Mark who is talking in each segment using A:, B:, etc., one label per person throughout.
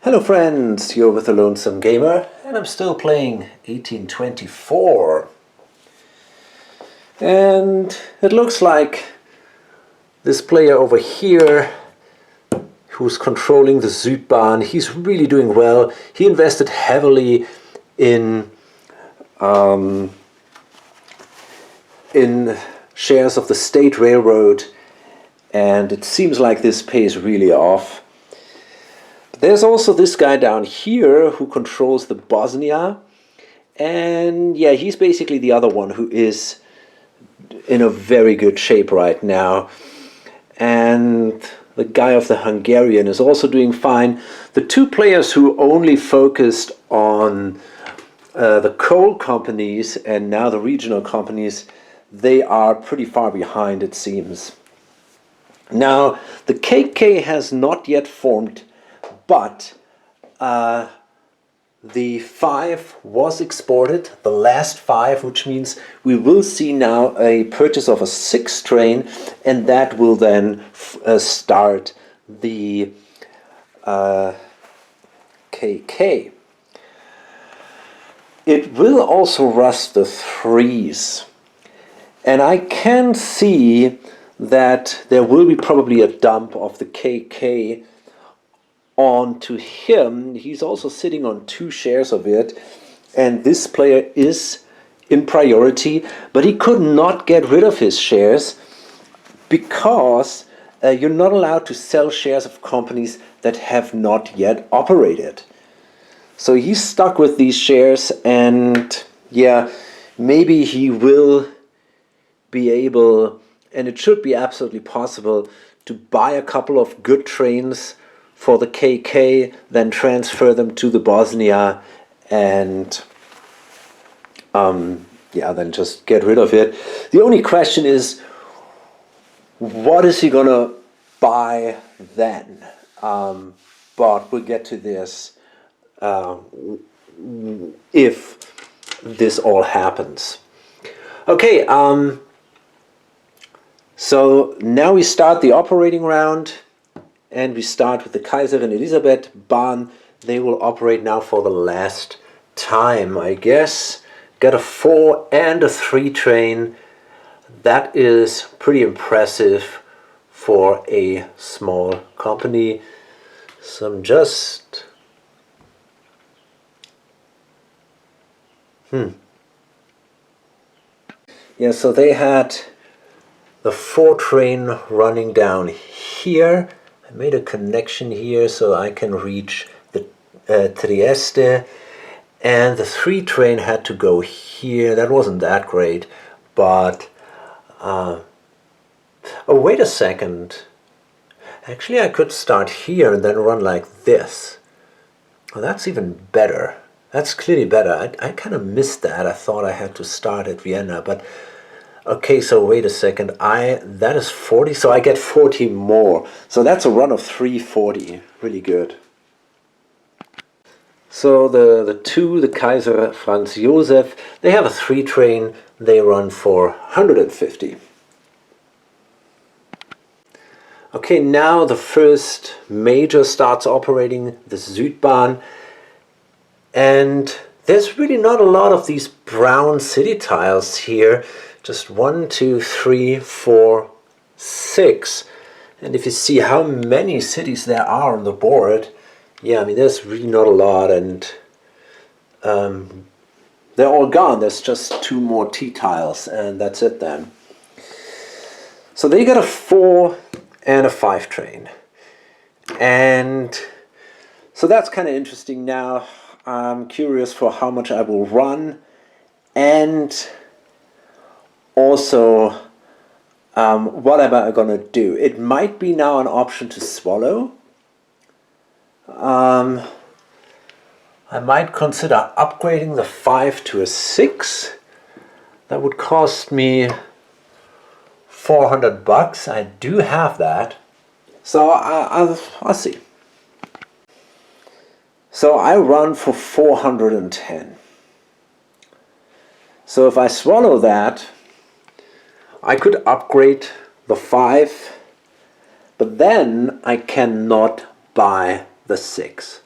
A: Hello friends, you're with the Lonesome Gamer, and I'm still playing 1824. And it looks like this player over here, who's controlling the Südbahn, he's really doing well. He invested heavily in shares of the State Railroad, and it seems like this pays really off. There's also this guy down here who controls the Bosnia, and yeah, he's basically the other one who is in a very good shape right now. And the guy of the Hungarian is also doing fine. The two players who only focused on the coal companies and now the regional companies, they are pretty far behind, it seems. Now, the KK has not yet formed, but the 5 was exported, the last 5, which means we will see now a purchase of a 6 train, and that will then start the KK. It will also rust the 3s, and I can see that there will be probably a dump of the KK onto him. He's also sitting on 2 shares of it, and this player is in priority, but he could not get rid of his shares because you're not allowed to sell shares of companies that have not yet operated. So he's stuck with these shares, and yeah, maybe he will be able, and it should be absolutely possible, to buy a couple of good trains for the KK, then transfer them to the Bosnia, and yeah, then just get rid of it. The only question is, what is he gonna buy then? But we'll get to this if this all happens. Okay, so now we start the operating round. And we start with the Kaiserin Elisabeth Bahn. They will operate now for the last time, I guess. Got a 4 and a 3 train. That is pretty impressive for a small company. So I'm just... Yeah, so they had the 4 train running down here. I made a connection here so I can reach the Trieste, and the 3 train had to go here. That wasn't that great, but oh, wait a second. Actually, I could start here and then run like this. Well, that's even better. That's clearly better. I kind of missed that. I thought I had to start at Vienna, but okay, so wait a second, that is 40, so I get 40 more. So that's a run of 340, really good. So the 2, the Kaiser Franz Josef, they have a 3 train, they run for 150. Okay, now the first major starts operating, the Südbahn, and there's really not a lot of these brown city tiles here. Just 1, 2, 3, 4, 6. And if you see how many cities there are on the board, yeah, I mean, there's really not a lot, and they're all gone. There's just 2 more T tiles, and that's it then. So they got a 4 and a 5 train. And so that's kind of interesting now. I'm curious for how much I will run, and also, what am I going to do? It might be now an option to swallow. I might consider upgrading the 5 to a 6. That would cost me 400 bucks. I do have that. So I'll see. So I run for 410. So if I swallow that, I could upgrade the 5, but then I cannot buy the 6.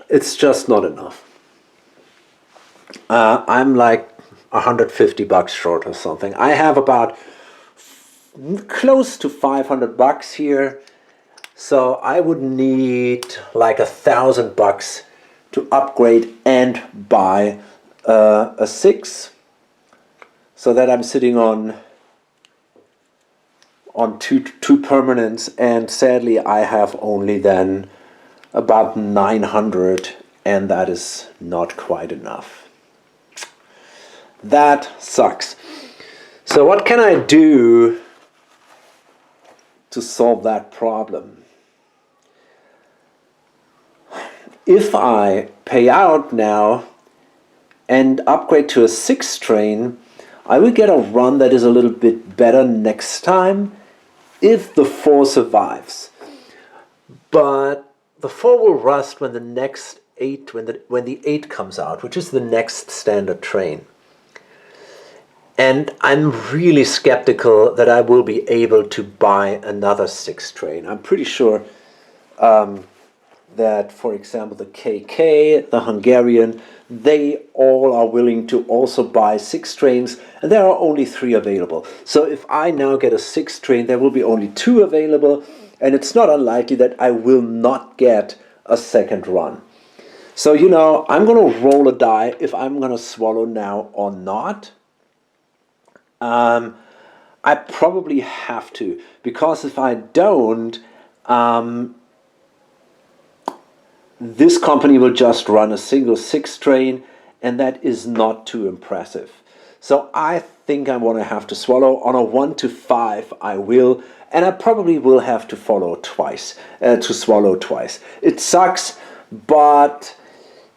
A: it's just not enough. I'm like $150 short or something. I have about close to $500 here, so I would need like $1,000 to upgrade and buy a 6, so that I'm sitting on two permanents, and sadly I have only then about 900, and that is not quite enough. That sucks. So what can I do to solve that problem? If I pay out now and upgrade to a 6 train, I will get a run that is a little bit better next time if the 4 survives. But the 4 will rust when the next 8, when the 8 comes out, which is the next standard train. And I'm really skeptical that I will be able to buy another 6 train. I'm pretty sure that, for example, the KK, the Hungarian, they all are willing to also buy 6 trains, and there are only 3 available. So if I now get a 6 train, there will be only 2 available, and it's not unlikely that I will not get a second run. So, you know, I'm going to roll a die if I'm going to swallow now or not. I probably have to, because if I don't, this company will just run a single 6 train, and that is not too impressive. So I think I'm going to have to swallow. On a 1 to 5 I will, and I probably will have to swallow twice. It sucks, but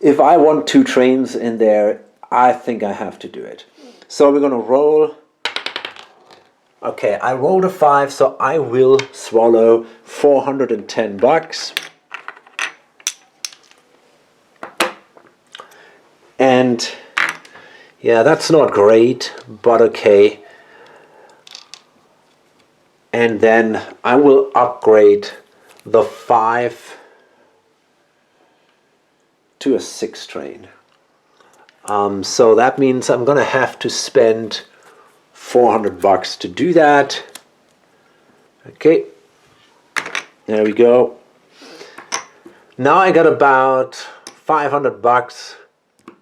A: if I want 2 trains in there, I think I have to do it. So we're going to roll. Okay, I rolled a 5, so I will swallow $410. And yeah, that's not great, but okay. And then I will upgrade the 5 to a 6 train. So that means I'm gonna have to spend $400 to do that. Okay, there we go. Now I got about $500,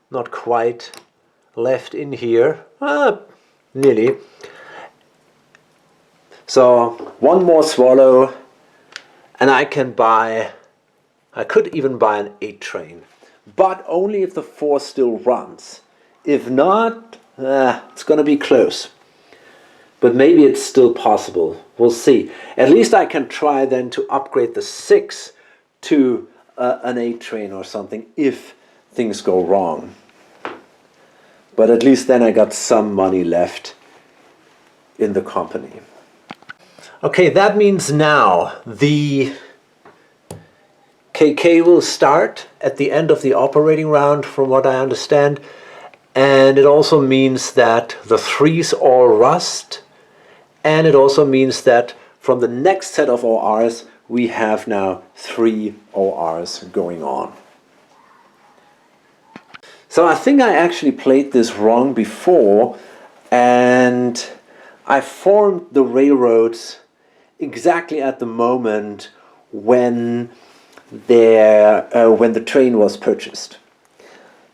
A: not quite, left in here. Nearly. So one more swallow, and I could even buy an 8 train, but only if the 4 still runs. If not, it's gonna be close. But maybe it's still possible. We'll see. At least I can try then to upgrade the 6 to an 8 train or something if things go wrong. But at least then I got some money left in the company. Okay, that means now the KK will start at the end of the operating round, from what I understand. And it also means that the 3s all rust. And it also means that from the next set of ORs, we have now 3 ORs going on. So I think I actually played this wrong before, and I formed the railroads exactly at the moment when the train was purchased.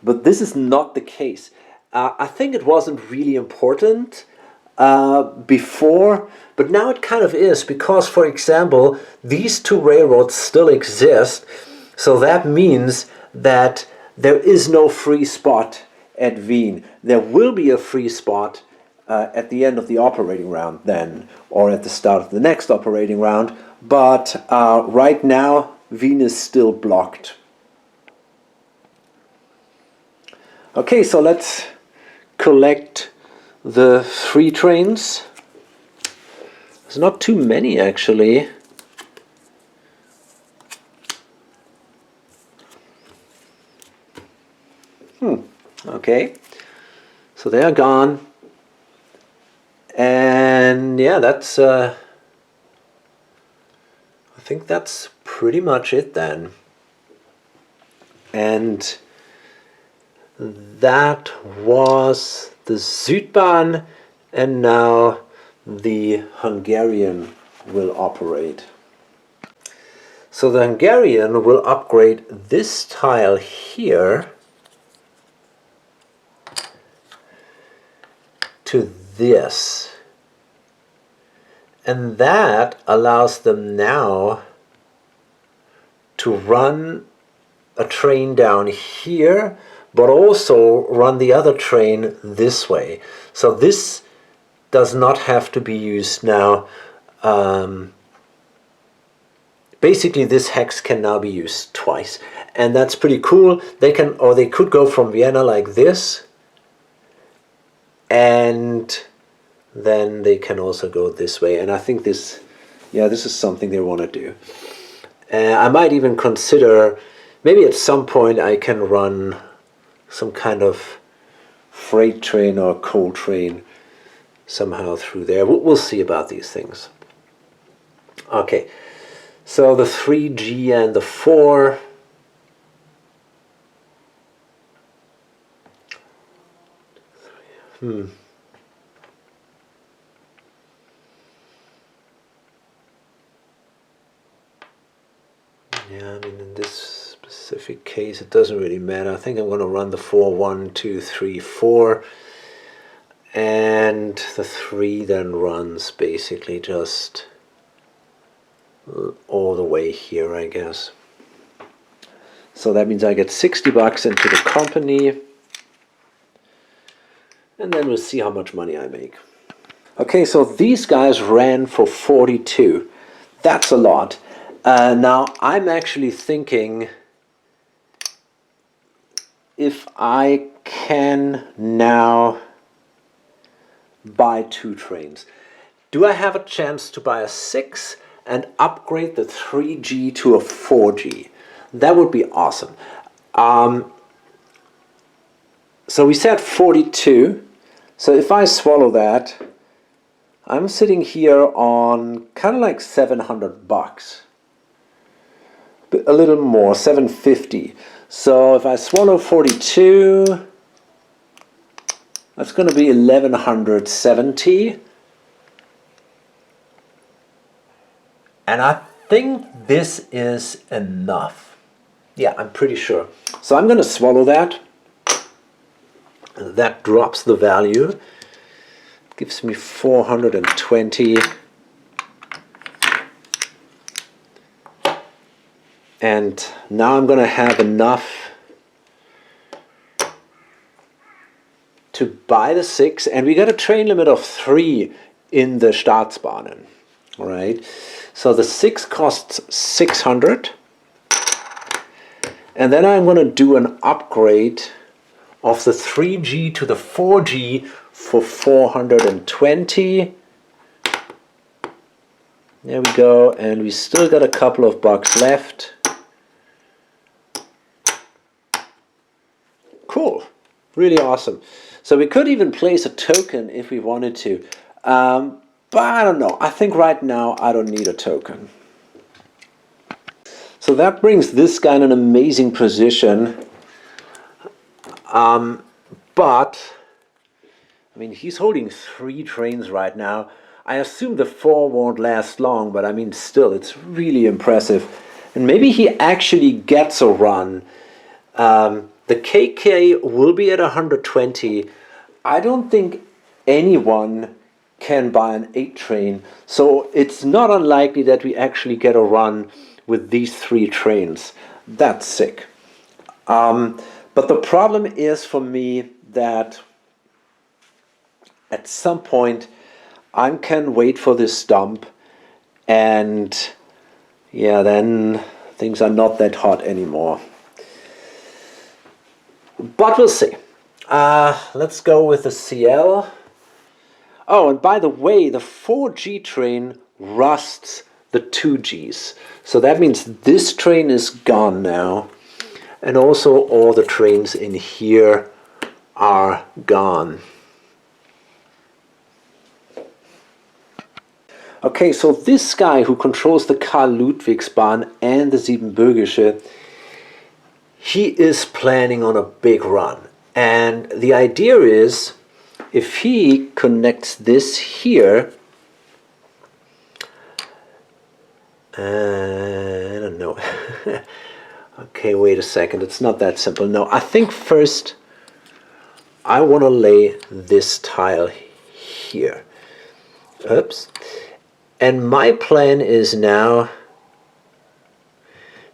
A: But this is not the case. I think it wasn't really important before, but now it kind of is, because, for example, these 2 railroads still exist, so that means that there is no free spot at Wien. There will be a free spot at the end of the operating round then, or at the start of the next operating round, but right now Wien is still blocked. Okay, so let's collect the 3 trains. There's not too many actually. Okay, so they are gone. And yeah, that's I think that's pretty much it then. And that was the Südbahn, and now the Hungarian will operate. So the Hungarian will upgrade this tile here to this. And that allows them now to run a train down here, but also run the other train this way. So this does not have to be used now. Basically, this hex can now be used twice, and that's pretty cool. They can, or they could go from Vienna like this, and then they can also go this way. And I think this, yeah, this is something they want to do. I might even consider, maybe at some point I can run some kind of freight train or coal train somehow through there. We'll see about these things. Okay, so the 3G and the 4. Yeah, I mean, in this specific case, it doesn't really matter. I think I'm going to run the 4, 1, 2, 3, 4. And the 3 then runs basically just all the way here, I guess. So that means I get $60 into the company. And then we'll see how much money I make. Okay, so these guys ran for 42. That's a lot. Now, I'm actually thinking if I can now buy 2 trains. Do I have a chance to buy a 6 and upgrade the 3G to a 4G? That would be awesome. So we said 42. So if I swallow that, I'm sitting here on kind of like $700. A little more, 750. So if I swallow 42, that's going to be 1170. And I think this is enough. Yeah, I'm pretty sure. So I'm going to swallow that. That drops the value. Gives me 420. And now I'm going to have enough to buy the 6. And we got a train limit of 3 in the Staatsbahnen. All right. So the 6 costs 600. And then I'm going to do an upgrade of the 3G to the 4G for 420. There we go. And we still got a couple of bucks left. Cool, really awesome. So we could even place a token if we wanted to, but I don't know. I think right now I don't need a token. So that brings this guy in an amazing position, but I mean, he's holding 3 trains right now. I assume the 4 won't last long, but I mean, still, it's really impressive. And maybe he actually gets a run. The KK will be at 120. I don't think anyone can buy an 8 train, so it's not unlikely that we actually get a run with these 3 trains. That's sick. But the problem is for me that at some point I can wait for this dump, and yeah, then things are not that hot anymore. But we'll see. Let's go with the CL. Oh, and by the way, the 4G train rusts the 2Gs. So that means this train is gone now. And also all the trains in here are gone. Okay, so this guy who controls the Karl-Ludwigsbahn and the Siebenbürgische, he is planning on a big run. And the idea is, if he connects this here, I don't know. Okay, wait a second. It's not that simple. No, I think first I want to lay this tile here. Oops. And my plan is now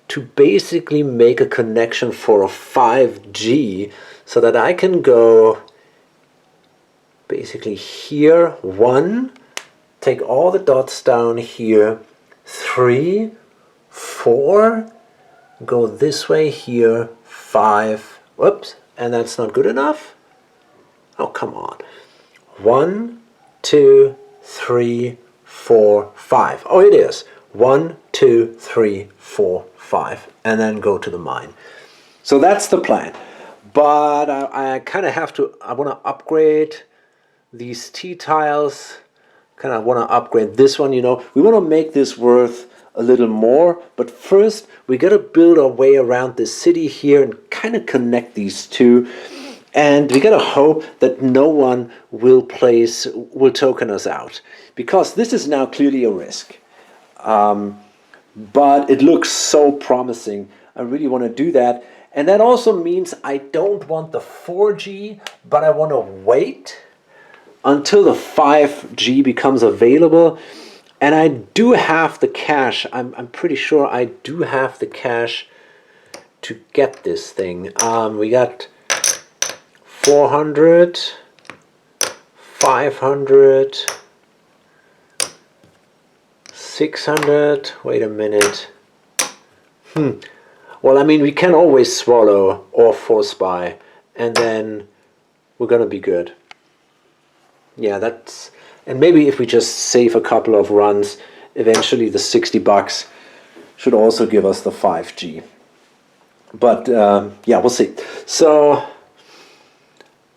A: to basically make a connection for a 5G so that I can go basically here, 1, take all the dots down here, 3, 4, go this way here, 5, whoops, and that's not good enough. Oh, come on. 1, 2, 3, 4, 5. Oh, it is. 1, 2, 3, 4, 5. And then go to the mine. So that's the plan. But I kind of have to, I want to upgrade these T-tiles. Kind of want to upgrade this one, you know. We want to make this worth a little more. But first, we got to build our way around the city here and kind of connect these two. And we gotta hope that no one will token us out, because this is now clearly a risk. But it looks so promising. I really want to do that. And that also means I don't want the 4G, but I want to wait until the 5G becomes available. And I do have the cash. I'm pretty sure I do have the cash to get this thing. We got 400, 500, 600, wait a minute. Well, I mean, we can always swallow or force buy, and then we're gonna be good. Yeah, that's, and maybe if we just save a couple of runs, eventually the $60 should also give us the 5G. But yeah, we'll see. So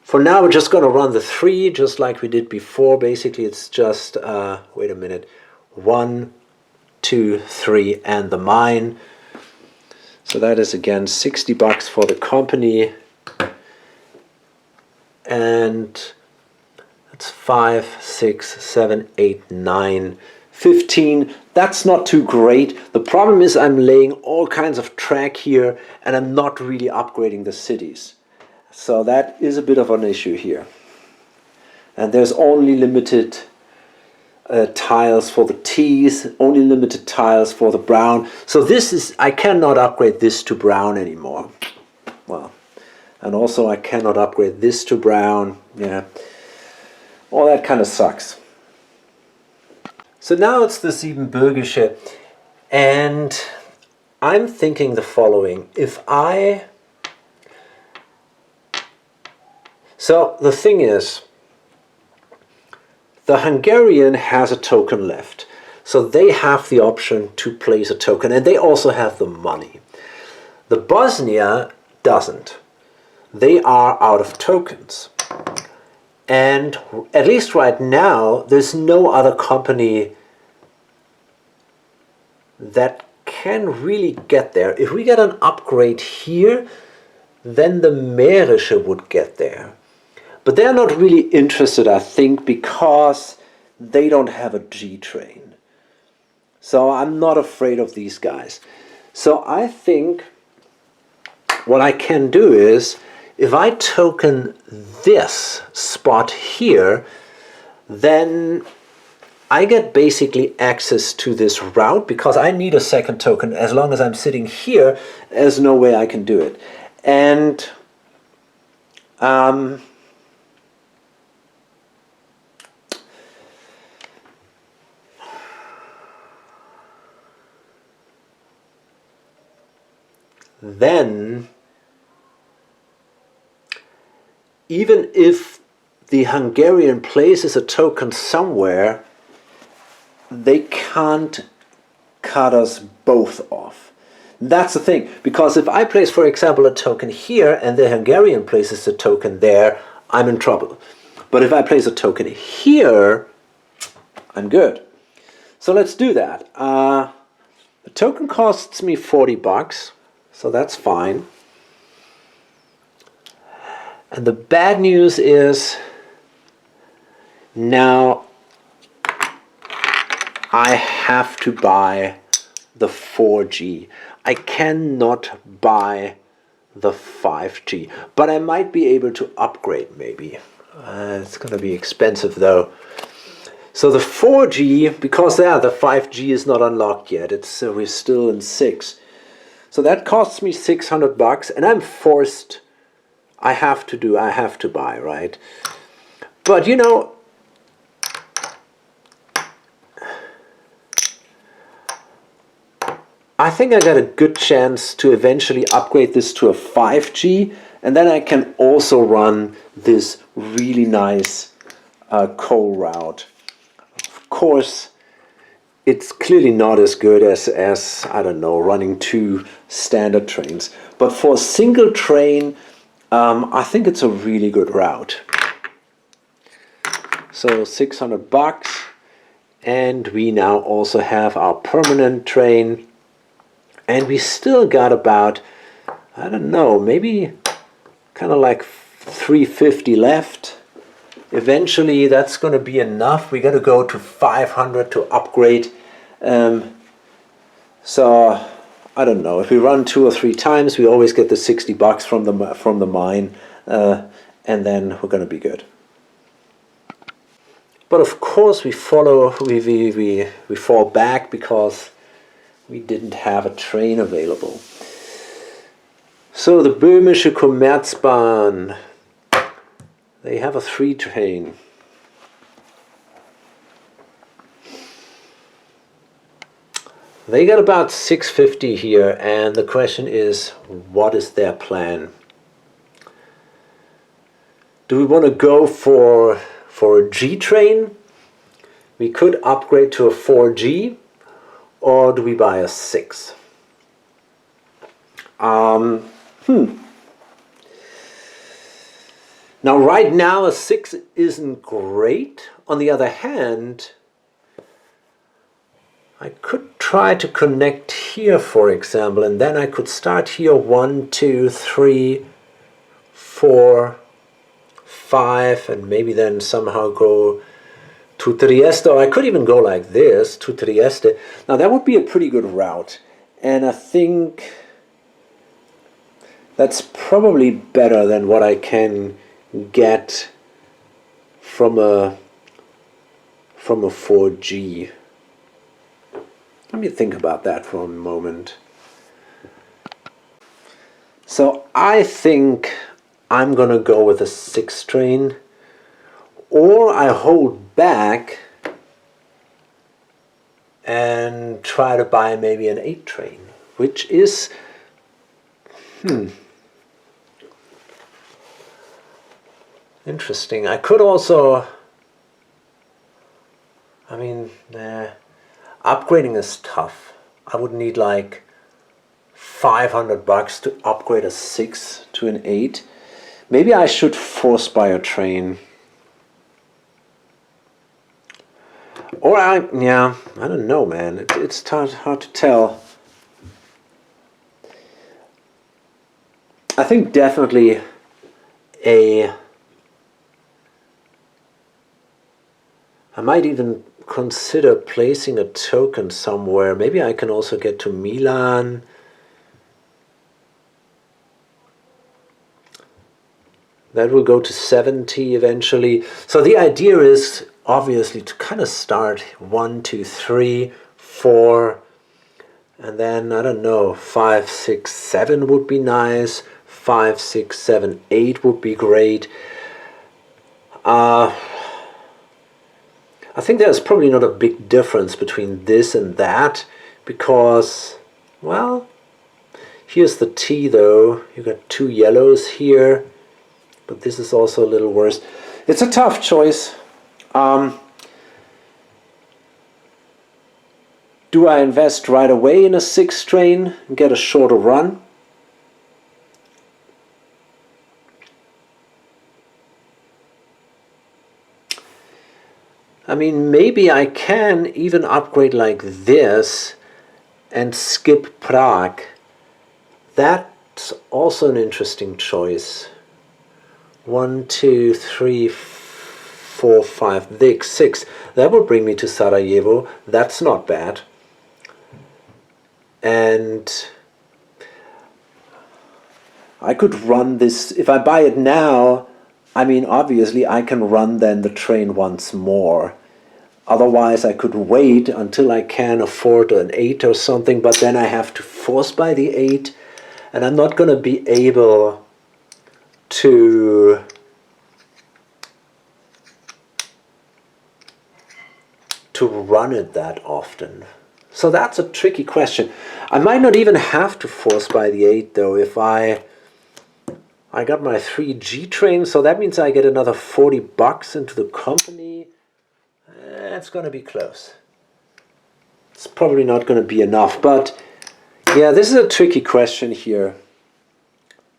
A: for now, we're just going to run the 3 just like we did before. Basically, it's just, wait a minute, 1, 2, 3, and the mine. So that is, again, $60 for the company. And that's 5, 6, 7, 8, 9, 15. That's not too great. The problem is I'm laying all kinds of track here, and I'm not really upgrading the cities. So that is a bit of an issue here. And there's only limited tiles for the T's, only limited tiles for the brown. So this is, I cannot upgrade this to brown anymore. Well, and also I cannot upgrade this to brown. Yeah, all that kind of sucks. So now it's the Siebenbürgische, and I'm thinking the following. So the thing is, the Hungarian has a token left. So they have the option to place a token, and they also have the money. The Bosnia doesn't. They are out of tokens. And at least right now, there's no other company that can really get there. If we get an upgrade here, then the Mährische would get there. But they're not really interested, I think, because they don't have a G train. So I'm not afraid of these guys. So I think what I can do is, if I token this spot here, then I get basically access to this route, because I need a second token. As long as I'm sitting here, there's no way I can do it. And then, even if the Hungarian places a token somewhere, they can't cut us both off. That's the thing, because if I place, for example, a token here and the Hungarian places a token there, I'm in trouble. But if I place a token here, I'm good. So let's do that. The token costs me $40. So that's fine. And the bad news is now I have to buy the 4G. I cannot buy the 5G, but I might be able to upgrade maybe. It's going to be expensive though. So the 4G, because the 5G is not unlocked yet, we're still in 6. So that costs me $600, and I'm forced. I have to buy, right? But you know, I think I got a good chance to eventually upgrade this to a 5G, and then I can also run this really nice coal route. Of course, it's clearly not as good as I don't know, running 2 standard trains. But for a single train, I think it's a really good route. So $600, and we now also have our permanent train. And we still got about, I don't know, maybe kind of like 350 left. Eventually that's going to be enough. We got to go to 500 to upgrade. So I don't know. If we run 2 or 3 times, we always get the $60 from the mine, and then we're going to be good. But of course we fall back because we didn't have a train available. So the Böhmische Commerzbahn, they have a 3 train. They got about 650 here, and the question is, what is their plan? Do we want to go for a G train? We could upgrade to a 4G, or do we buy a 6? Now right now a 6 isn't great. On the other hand, I could try to connect here, for example, and then I could start here 1, 2, 3, 4, 5, and maybe then somehow go to Trieste, or I could even go like this to Trieste. Now that would be a pretty good route, and I think that's probably better than what I can get from a 4G. Let me think about that for a moment. So I think I'm gonna go with a 6 train, or I hold back and try to buy maybe an 8 train, which is interesting. I could also, I mean, upgrading is tough. I would need like $500 to upgrade a 6 to an 8. Maybe I should force buy a train. Or I don't know, man. It's hard to tell. I think definitely I might even consider placing a token somewhere. Maybe I can also get to Milan. That will go to 70 eventually. So the idea is obviously to kind of start 1, 2, 3, 4, and then I don't know, 5, 6, 7 would be nice. 5, 6, 7, 8 would be great. I think there's probably not a big difference between this and that, because, well, here's the T though. You got 2 yellows here, but this is also a little worse. It's a tough choice. Do I invest right away in a 6 train and get a shorter run? I mean, maybe I can even upgrade like this and skip Prague. That's also an interesting choice. 1, 2, 3, 4, 5, 6. That will bring me to Sarajevo. That's not bad. And I could run this, if I buy it now, I mean, obviously I can run then the train once more. Otherwise I could wait until I can afford an 8 or something, but then I have to force buy the 8, and I'm not going to be able to run it that often. So that's a tricky question. I might not even have to force buy the 8 though. If I got my 3G train, so that means I get another 40 bucks into the company. It's going to be close. It's probably not going to be enough, but yeah, this is a tricky question here.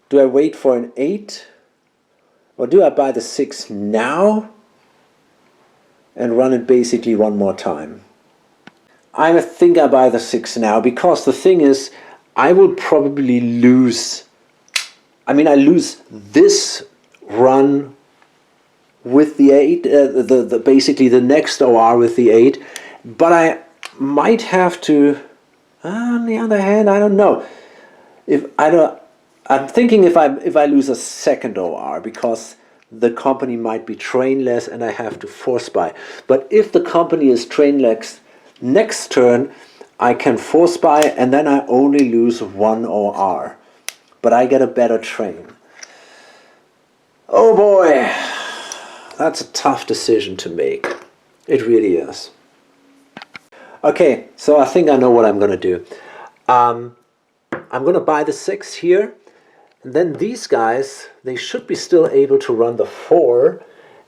A: Do I wait for an 8, or do I buy the 6 now and run it basically one more time? I think I buy the 6 now, because the thing is, I will probably lose. I mean, I lose this run with the 8, basically the next OR with the 8, but I might have to. On the other hand, I don't know. I'm thinking if I lose a second OR, because the company might be trainless and I have to force buy. But if the company is trainless next turn, I can force buy, and then I only lose 1 OR. But I get a better train. Oh boy, that's a tough decision to make. It really is. Okay, so I think I know what I'm going to do. I'm going to buy the 6 here. And then these guys, they should be still able to run the 4.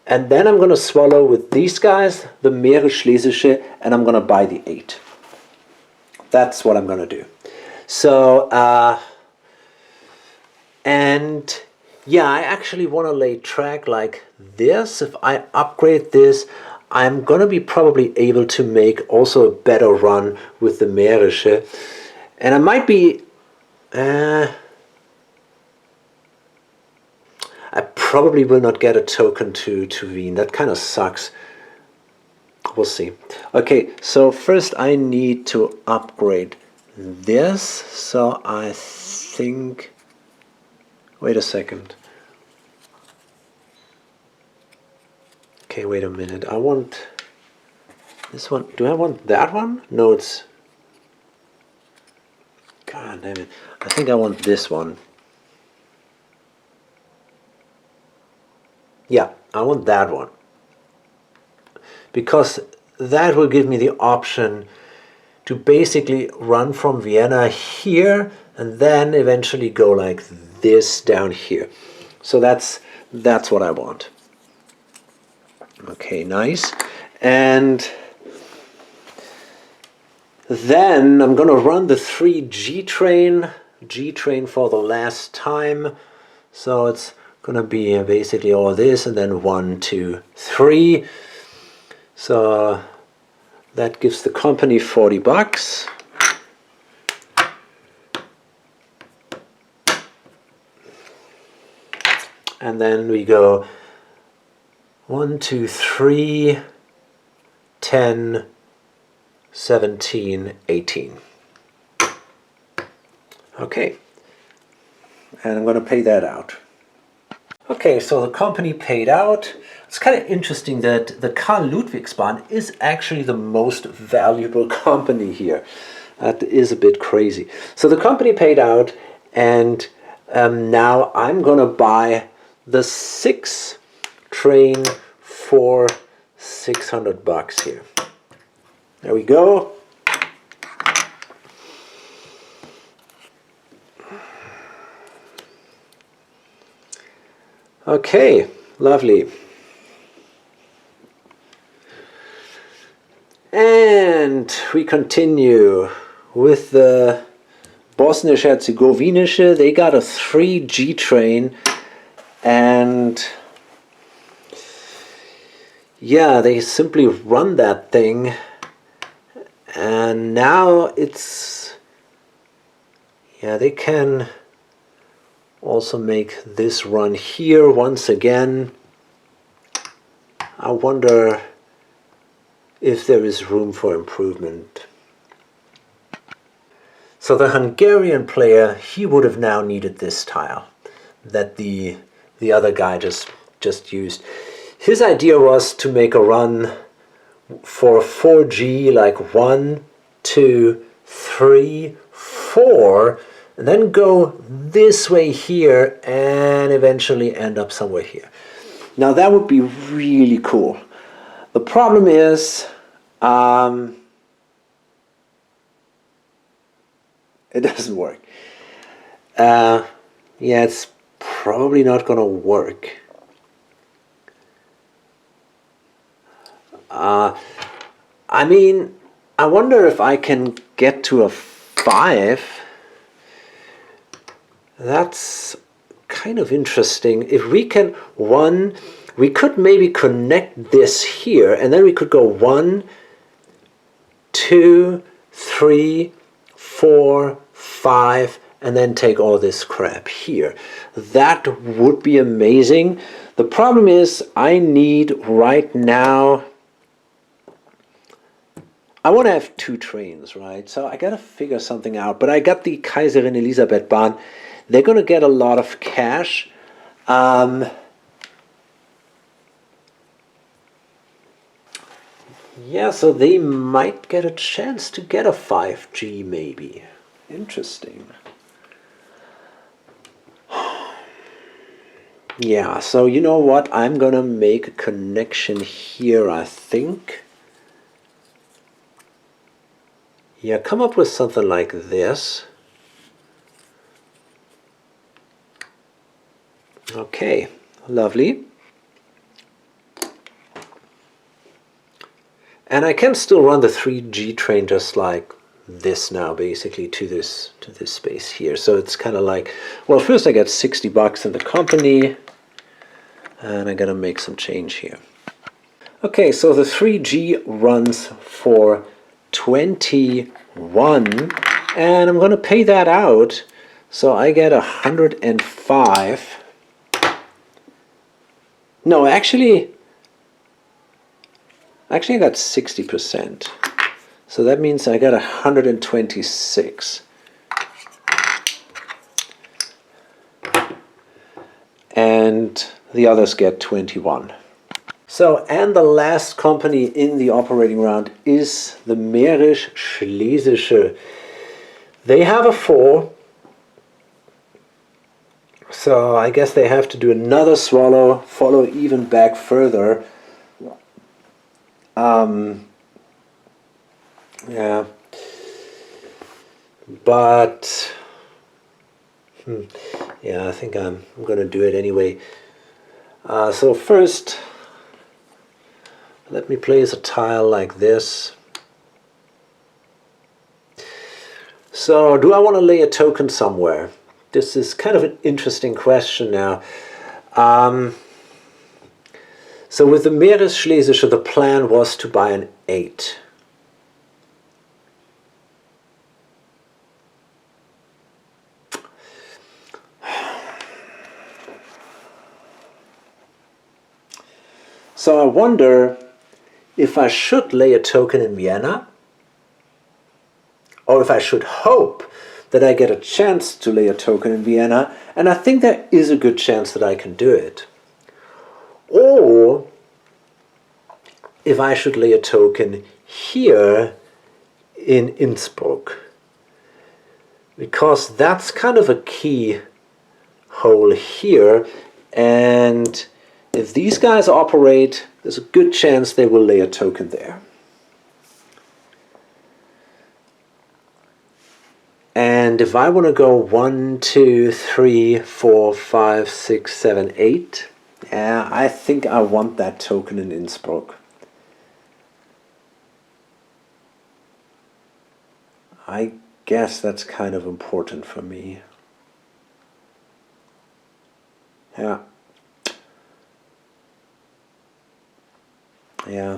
A: And then I'm going to swallow with these guys, the Meere Schlesische, and I'm going to buy the 8. That's what I'm going to do. So, and yeah, I actually want to lay track like this. If I upgrade this, I'm going to be probably able to make also a better run with the Mährische. And I might be... I probably will not get a token to Wien. That kind of sucks. We'll see. Okay, so first I need to upgrade this. So I think... Wait a second. Okay, wait a minute. I want this one. Do I want that one? No, it's... God damn it. I think I want this one. Yeah, I want that one. Because that will give me the option to basically run from Vienna here and then eventually go like this down here. So that's what I want. Okay, nice. And then I'm going to run the 3G train, G train for the last time. So it's going to be basically all this and then 1, 2, 3. So that gives the company 40 bucks. And then we go 1, 2, 3, 10, 17, 18. Okay. And I'm going to pay that out. Okay, so the company paid out. It's kind of interesting that the Karl Ludwigsbahn is actually the most valuable company here. That is a bit crazy. So the company paid out, and now I'm going to buy the 6 train for 600 bucks here. There we go. Okay, lovely. And we continue with the Bosnisch-Herzegowinische. They got a 3G train, and yeah, they simply run that thing, and now it's, yeah, they can Also make this run here once again. I wonder if there is room for improvement. So the Hungarian player, he would have now needed this tile that the other guy just used. His idea was to make a run for 4G, like 1, 2, 3, 4, and then go this way here and eventually end up somewhere here. Now that would be really cool. The problem is, it doesn't work. Yeah, it's probably not going to work. I mean, I wonder if I can get to a 5. That's kind of interesting. If we can, we could maybe connect this here, and then we could go 1, 2, 3, 4, 5, and then take all this crap here. That would be amazing. The problem is I need right now, I want to have 2 trains, right? So I got to figure something out. But I got the Kaiserin Elisabeth Bahn. They're going to get a lot of cash. Yeah, so they might get a chance to get a 5G maybe. Interesting. Yeah, so you know what? I'm going to make a connection here, I think. Yeah, come up with something like this. Okay, lovely. And I can still run the 3G train just like this now, basically, to this space here. So it's kind of like, well, first I get $60 in the company, and I gotta make some change here. Okay, so the 3G runs for 21, and I'm gonna pay that out. So I get 105. No, actually I got 60%. So that means I got 126. And the others get 21. So, and the last company in the operating round is the Mährisch-Schlesische. They have a 4. So I guess they have to do another swallow, follow even back further. Yeah, but yeah, I think I'm going to do it anyway. So first, let me place a tile like this. So do I want to lay a token somewhere? This is kind of an interesting question now. So with the Mährisch-Schlesische, the plan was to buy an 8. So I wonder if I should lay a token in Vienna, or if I should hope that I get a chance to lay a token in Vienna, and I think there is a good chance that I can do it. Or if I should lay a token here in Innsbruck, because that's kind of a key hole here, and if these guys operate, there's a good chance they will lay a token there. And if I want to go 1, 2, 3, 4, 5, 6, 7, 8, yeah, I think I want that token in Innsbruck. I guess that's kind of important for me. Yeah. Yeah.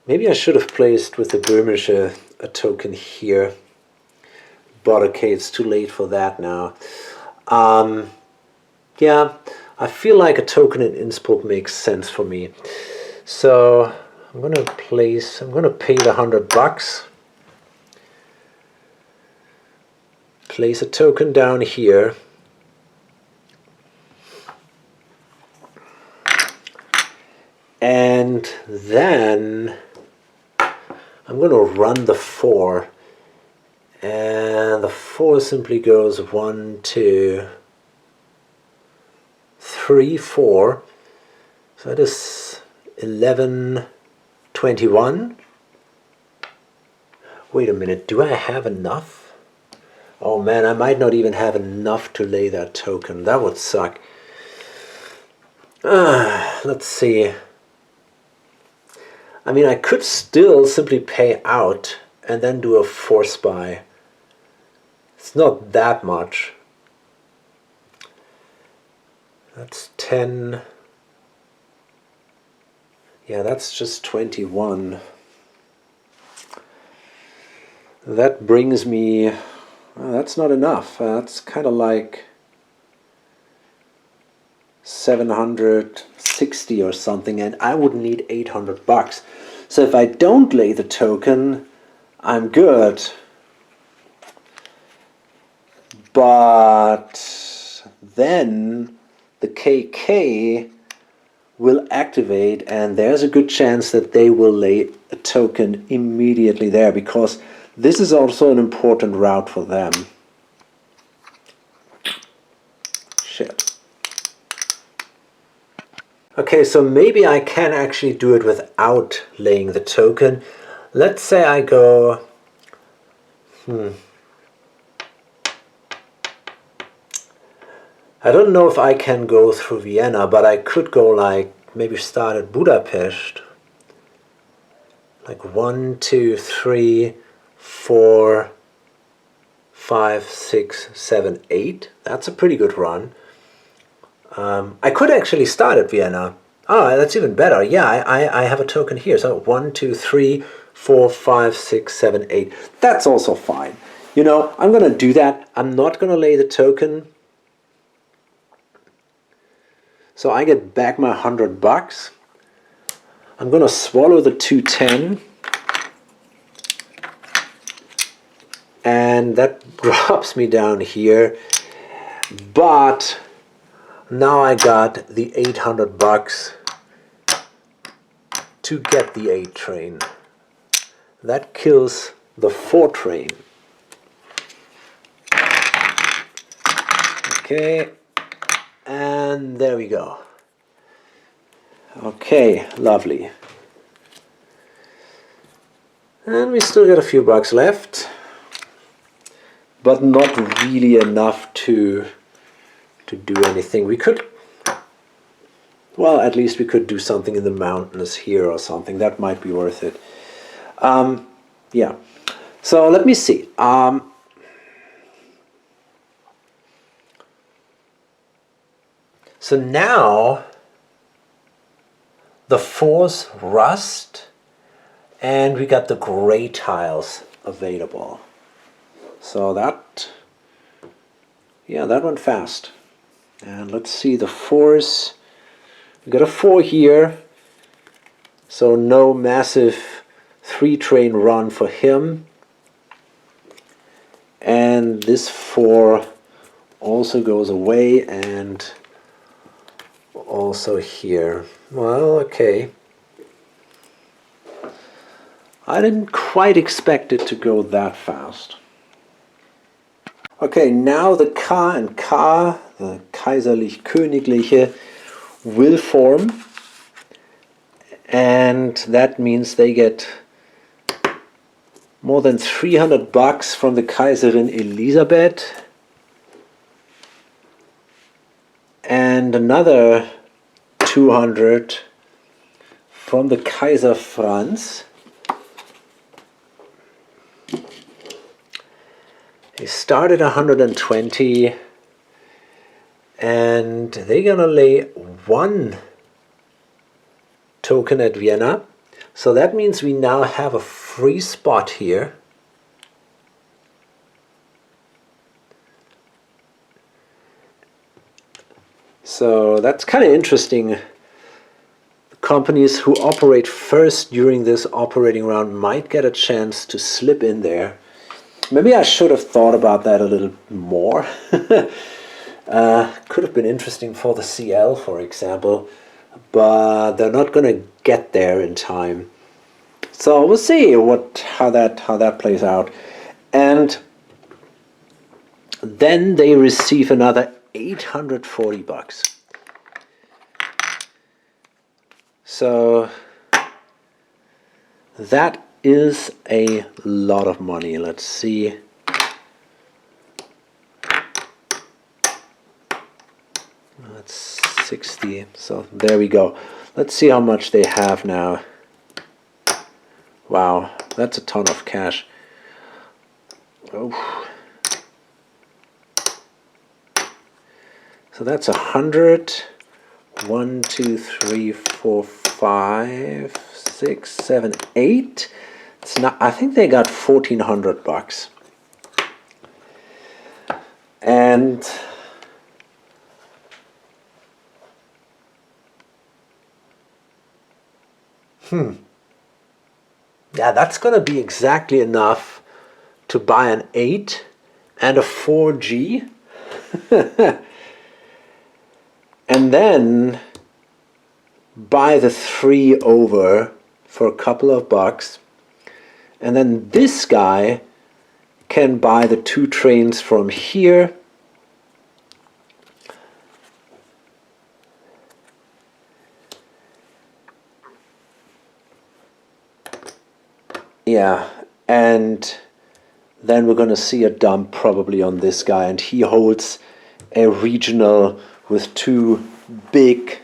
A: Maybe I should have placed with the Böhmische a token here. But okay, it's too late for that now. Yeah, I feel like a token in Innsbruck makes sense for me. So I'm gonna pay the $100. Place a token down here. And then I'm gonna run the 4. And the 4 simply goes 1, 2, 3, 4. So that is 11, 21. Wait a minute, do I have enough? Oh man, I might not even have enough to lay that token. That would suck. Let's see. I mean, I could still simply pay out and then do a force buy. It's not that much. That's 10. Yeah, that's just 21. That brings me... that's not enough. That's kind of like 760 or something, and I would need $800. So if I don't lay the token, I'm good. But then the KK will activate, and there's a good chance that they will lay a token immediately there, because this is also an important route for them. Shit. Okay, so maybe I can actually do it without laying the token. Let's say I go... I don't know if I can go through Vienna, but I could go like, maybe start at Budapest. Like 1, 2, 3, 4, 5, 6, 7, 8. That's a pretty good run. I could actually start at Vienna. Oh, that's even better. Yeah, I have a token here. So 1, 2, 3, 4, 5, 6, 7, 8. That's also fine. You know, I'm going to do that. I'm not going to lay the token. So I get back my $100. I'm going to swallow the 210. And that drops me down here. But now I got the $800 to get the 8 train. That kills the 4 train. Okay, and there we go. Okay, lovely. And we still got a few bucks left, but not really enough to do anything. We could, well, at least we could do something in the mountains here or something. That might be worth it. Yeah. So let me see. So now the 4s rust, and we got the gray tiles available. So that, yeah, that went fast. And let's see the 4s. We got a 4 here, so no massive 3 train run for him. And this 4 also goes away, and also here. Well, okay. I didn't quite expect it to go that fast. Okay, now the K and K, the Kaiserlich-Königliche, will form, and that means they get more than $300 from the Kaiserin Elisabeth, and another 200 from the Kaiser Franz. They started 120, and they're gonna lay 1 token at Vienna. So that means we now have a free spot here. So that's kind of interesting. Companies who operate first during this operating round might get a chance to slip in there. Maybe I should have thought about that a little more. Could have been interesting for the CL, for example, but they're not going to get there in time. So we'll see how that plays out. And then they receive another $840. So that is a lot of money. Let's see. That's 60. So there we go. Let's see how much they have now. Wow, that's a ton of cash. Oh. So that's 100. 1, 2, 3, 4, 5, 6, 7, 8. It's not. I think they got $1,400. And yeah, that's going to be exactly enough to buy an 8 and a 4G. And then buy the 3 over for a couple of bucks. And then this guy can buy the 2 trains from here. Yeah, and then we're going to see a dump probably on this guy, and he holds a regional with 2 big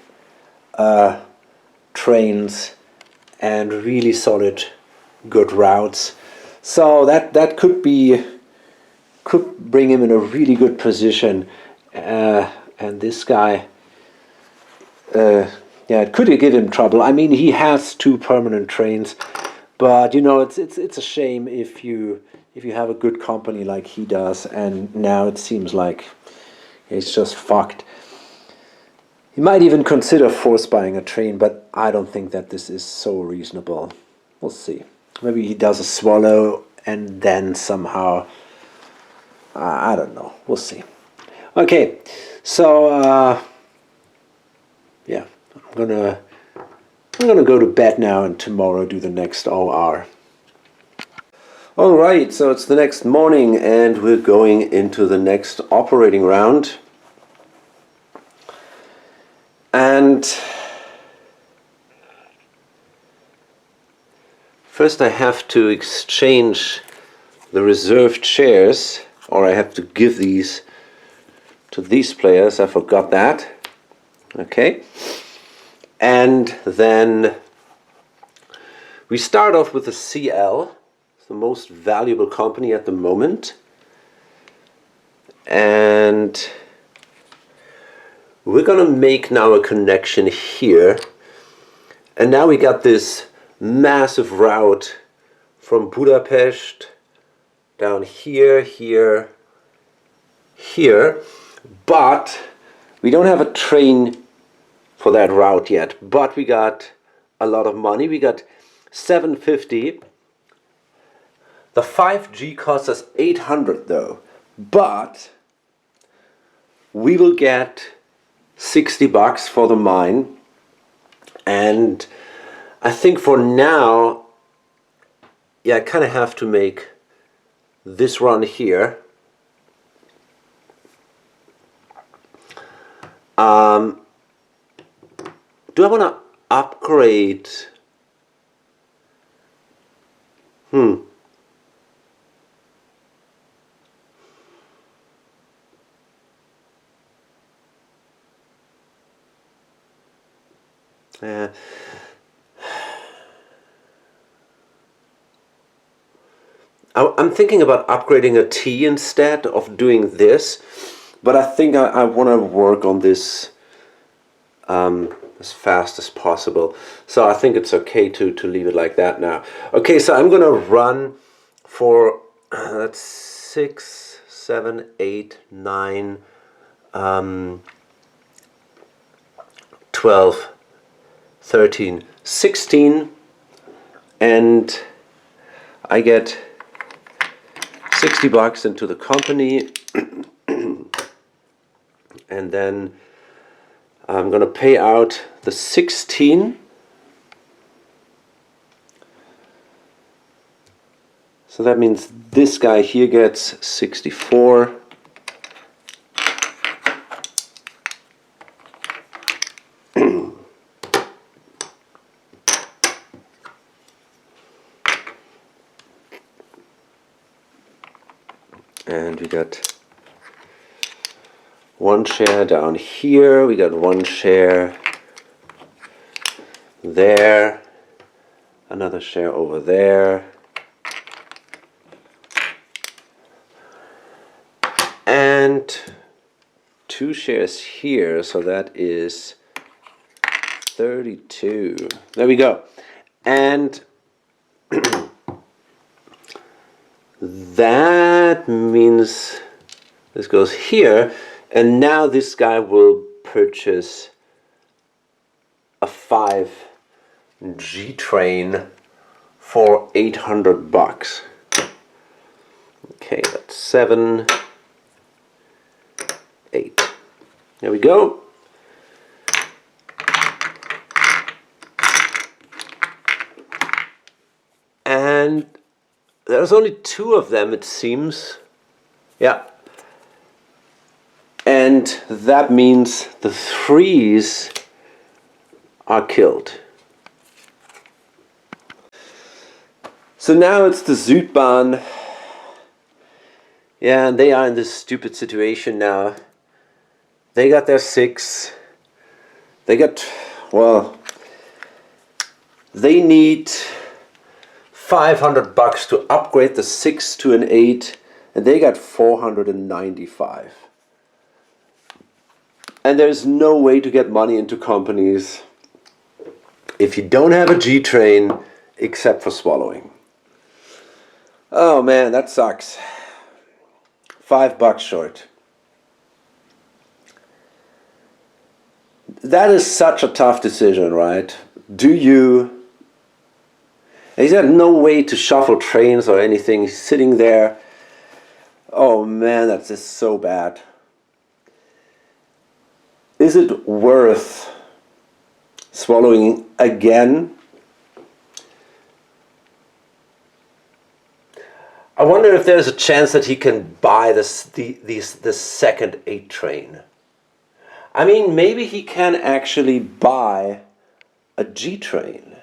A: trains and really solid, good routes. So that could bring him in a really good position. And this guy, yeah, it could give him trouble. I mean, he has 2 permanent trains. But you know, it's a shame if you have a good company like he does, and now it seems like he's just fucked. He might even consider force buying a train, but I don't think that this is so reasonable. We'll see. Maybe he does a swallow and then somehow, I don't know. We'll see. Okay, so yeah, I'm gonna go to bed now and tomorrow do the next OR. Alright, so it's the next morning and we're going into the next operating round. And first I have to exchange the reserved shares, or I have to give these to these players. I forgot that. Okay. And then we start off with the CL, the most valuable company at the moment. And we're going to make now a connection here. And now we got this massive route from Budapest down here, here, here. But we don't have a train for that route yet, but we got a lot of money. We got $750. The 5G costs us $800 though, but we will get $60 for the mine. And I think for now, yeah, I kind of have to make this run here. Do I want to upgrade? I'm thinking about upgrading a T instead of doing this, but I think I want to work on this as fast as possible. So I think it's okay to leave it like that now. Okay, so I'm gonna run for that's 6, 7, 8, 9, 12, 13, 16, and I get 60 bucks into the company, and then I'm gonna pay out the 16. So that means this guy here gets 64. And we got one share down here, we got one share there, another share over there, and two shares here, so that is 32. There we go. And that means this goes here, and now this guy will purchase a 5G train for 800 bucks. Okay, that's 7, 8. There we go. And there's only 2 of them, it seems. Yeah. And that means the 3s are killed. So now it's the Südbahn. Yeah, and they are in this stupid situation now. They got their 6. They got, well, they need 500 bucks to upgrade the 6 to an 8, and they got 495. And there's no way to get money into companies if you don't have a G train except for swallowing. Oh man, that sucks. $5 short. That is such a tough decision, right? He's got no way to shuffle trains or anything. He's sitting there. Oh man, that's just so bad. Is it worth swallowing again? I wonder if there's a chance that he can buy the second 8 train. I mean, maybe he can actually buy a G train.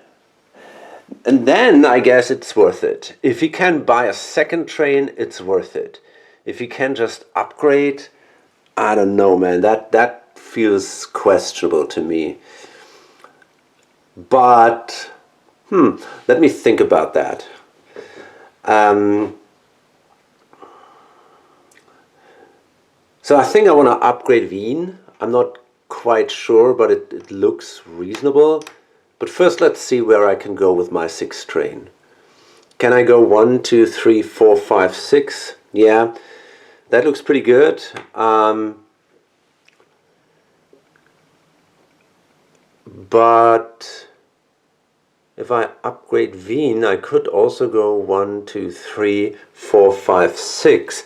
A: And then I guess it's worth it. If he can buy a second train, it's worth it. If he can just upgrade, I don't know, man. That feels questionable to me. But, let me think about that. So I think I want to upgrade Wien. I'm not quite sure, but it looks reasonable. But first let's see where I can go with my 6 train. Can I go 1, 2, 3, 4, 5, 6? Yeah, that looks pretty good. But if I upgrade Wien, I could also go 1, 2, 3, 4, 5, 6.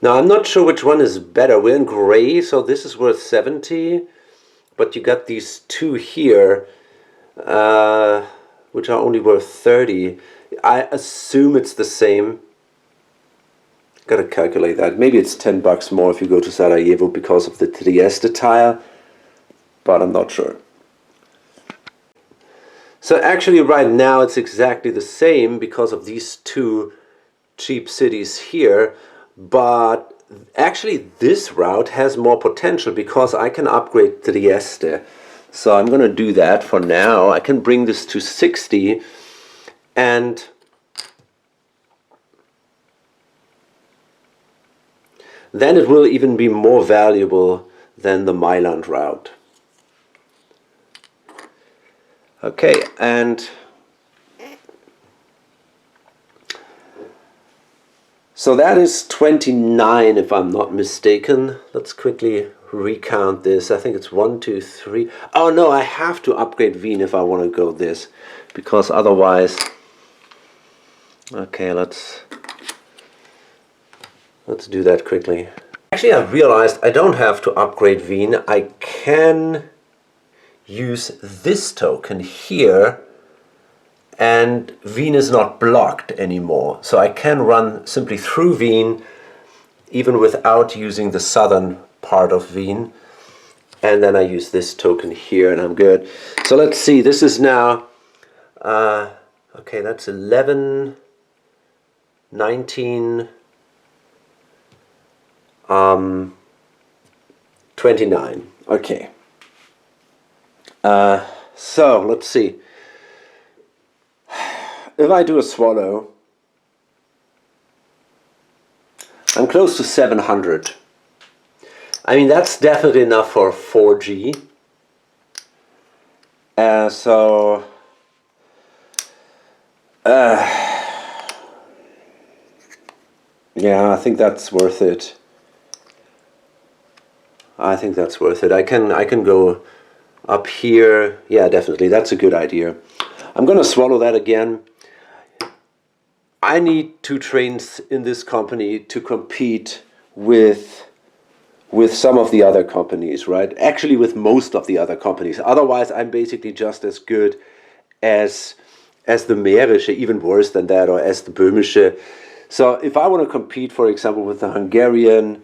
A: Now I'm not sure which one is better. We're in gray, so this is worth 70. But you got these 2 here, which are only worth 30. I assume it's the same. Gotta calculate that. Maybe it's 10 bucks more if you go to Sarajevo because of the Trieste tile, but I'm not sure. So actually right now it's exactly the same because of these 2 cheap cities here, but actually this route has more potential because I can upgrade Trieste. So I'm going to do that for now. I can bring this to 60, and then it will even be more valuable than the Mailand route. Okay, and so that is 29 if I'm not mistaken. Let's quickly recount this. I think it's 1, 2, 3. Oh no, I have to upgrade Wien if I want to go this, because otherwise. Okay, let's do that quickly. Actually, I realized I don't have to upgrade Wien. I can use this token here, and Wien is not blocked anymore. So I can run simply through Wien even without using the southern part of Wien. And then I use this token here and I'm good. So let's see, this is now, okay, that's 11, 19, 29. Okay. So let's see. If I do a swallow, I'm close to 700. I mean, that's definitely enough for 4G. Yeah, I think that's worth it. I think that's worth it. I can go up here. Yeah, definitely. That's a good idea. I'm gonna swallow that again. I need 2 trains in this company to compete with some of the other companies, right? Actually, with most of the other companies. Otherwise, I'm basically just as good as the Mährische, even worse than that, or as the Böhmische. So if I want to compete, for example, with the Hungarian,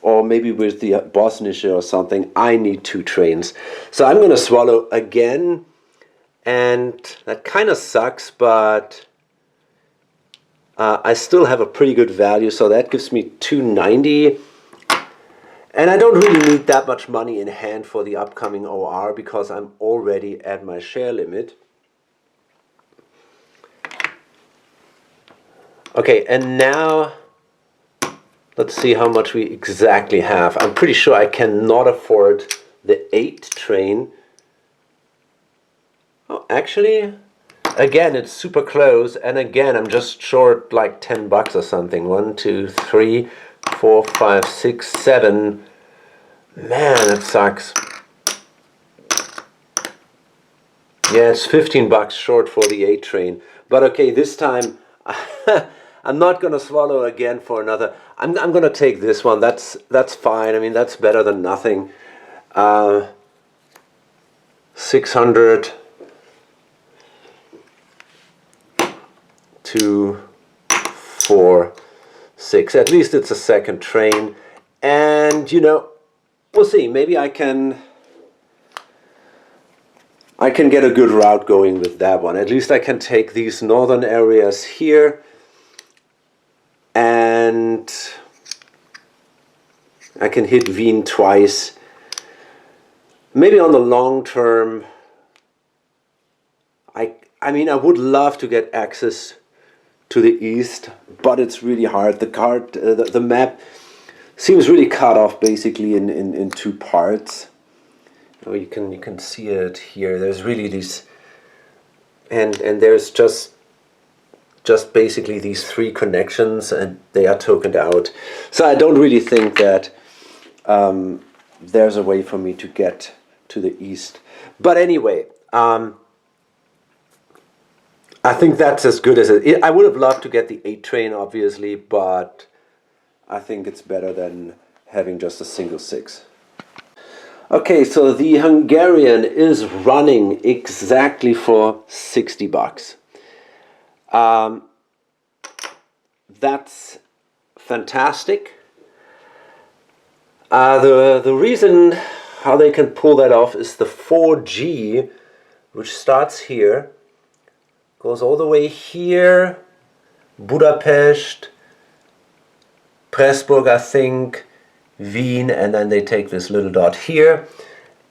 A: or maybe with the Bosnische or something, I need 2 trains. So I'm going to swallow again, and that kind of sucks, but I still have a pretty good value, so that gives me 290. And I don't really need that much money in hand for the upcoming OR because I'm already at my share limit. Okay, and now let's see how much we exactly have. I'm pretty sure I cannot afford the 8 train. Oh, actually, again, it's super close, and again, I'm just short like 10 bucks or something. 1, 2, 3, 4, 5, 6, 7. Man, that sucks. Yeah, it's 15 bucks short for the 8 train. But okay, this time I'm not gonna swallow again for another. I'm gonna take this one. That's fine. I mean, that's better than nothing. 600 2, 4, 6. At least it's a second train, and you know, we'll see. Maybe I can get a good route going with that one. At least I can take these northern areas here, and I can hit Wien twice. Maybe on the long term, I mean, I would love to get access to the east, but it's really hard. The map seems really cut off basically in 2 parts. Oh, you can see it here. There's really these, and there's just basically these 3 connections, and they are tokened out. So I don't really think that there's a way for me to get to the east. But anyway, I think that's as good as it. I would have loved to get the 8 train, obviously, but I think it's better than having just a single 6. Okay, so the Hungarian is running exactly for 60 bucks. That's fantastic. The reason how they can pull that off is the 4G, which starts here, goes all the way here, Budapest, Pressburg, I think, Wien, and then they take this little dot here.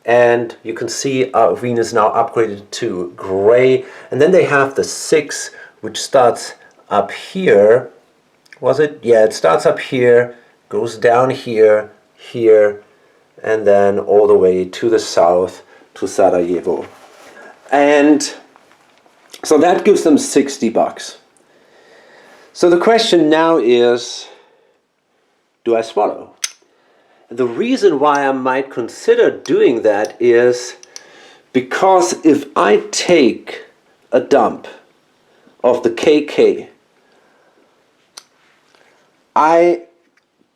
A: And you can see Wien is now upgraded to gray. And then they have the 6, which starts up here. Was it? Yeah, it starts up here, goes down here, here, and then all the way to the south to Sarajevo. And so that gives them 60 bucks. So the question now is, do I swallow? the reason why I might consider doing that is because if I take a dump of the KK, I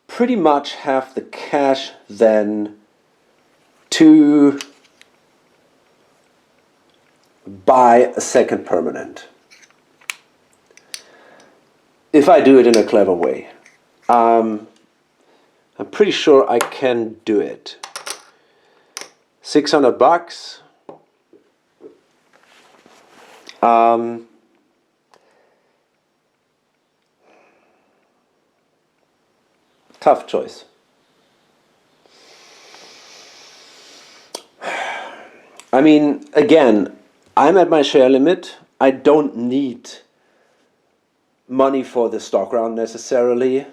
A: pretty much have the cash then to buy a second permanent. If I do it in a clever way. I'm pretty sure I can do it. $600. Tough choice. I mean, again, I'm at my share limit. I don't need money for the stock round necessarily.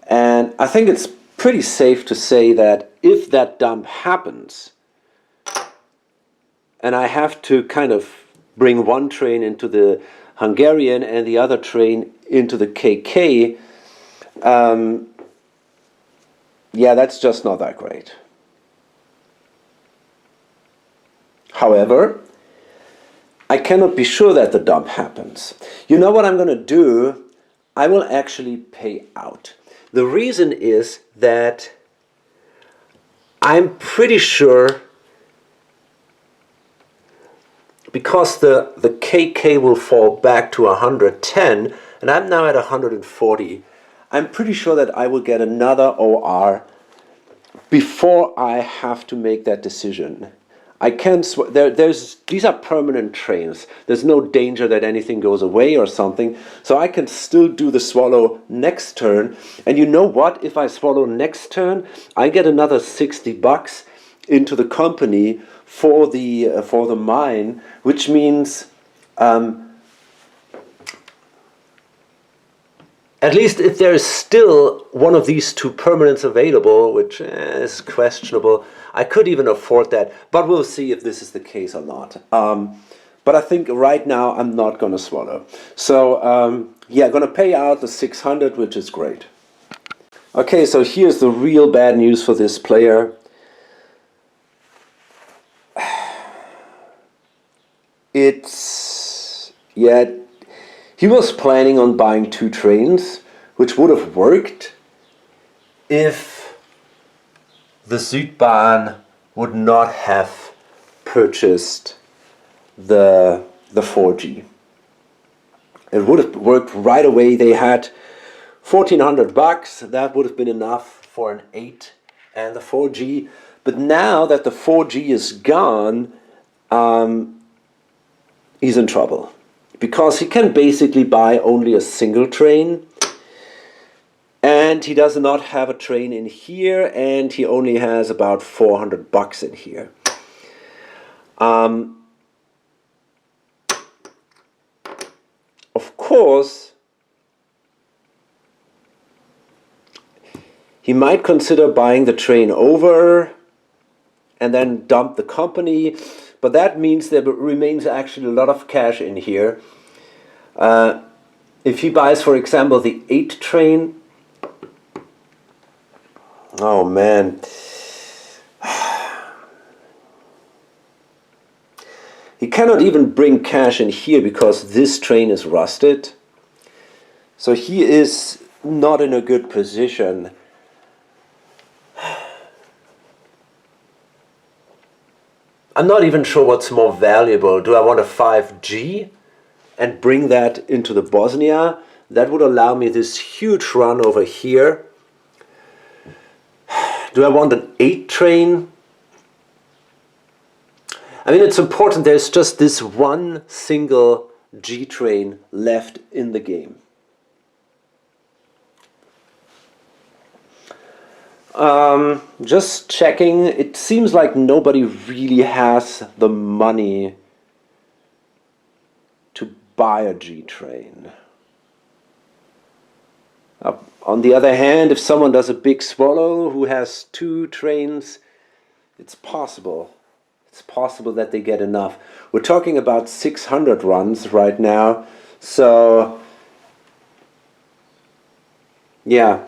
A: And I think it's pretty safe to say that if that dump happens, and I have to kind of bring one train into the Hungarian and the other train into the KK, yeah, that's just not that great. However, I cannot be sure that the dump happens. You know what I'm going to do? I will actually pay out. The reason is that I'm pretty sure, because the KK will fall back to 110 and I'm now at 140, I'm pretty sure that I will get another OR before I have to make that decision. I can't these are permanent trains. There's no danger that anything goes away or something. So I can still do the swallow next turn. And you know what? If I swallow next turn, I get another $60 into the company for the mine, which means at least if there is still one of these two permanents available, which is questionable, I could even afford that. But we'll see if this is the case or not. But I think right now I'm not going to swallow. So yeah, going to pay out the 600, which is great. Okay, so here's the real bad news for this player. Yeah, he was planning on buying 2 trains, which would have worked if the Südbahn would not have purchased the 4G. It would have worked right away. They had $1,400. That would have been enough for an 8 and the 4G. But now that the 4G is gone, he's in trouble. Because he can basically buy only a single train. And he does not have a train in here. And he only has about $400 in here. Of course, he might consider buying the train over and then dump the company, but that means there remains actually a lot of cash in here. If he buys, for example, the 8 train, oh man, he cannot even bring cash in here because this train is rusted. So he is not in a good position. I'm not even sure what's more valuable. Do I want a 5G and bring that into the Bosnia? That would allow me this huge run over here. Do I want an 8 train? I mean, it's important there's just this one single G train left in the game. Just checking, it seems like nobody really has the money to buy a G train. On the other hand, if someone does a big swallow who has 2 trains, it's possible. It's possible that they get enough. We're talking about 600 runs right now, so yeah.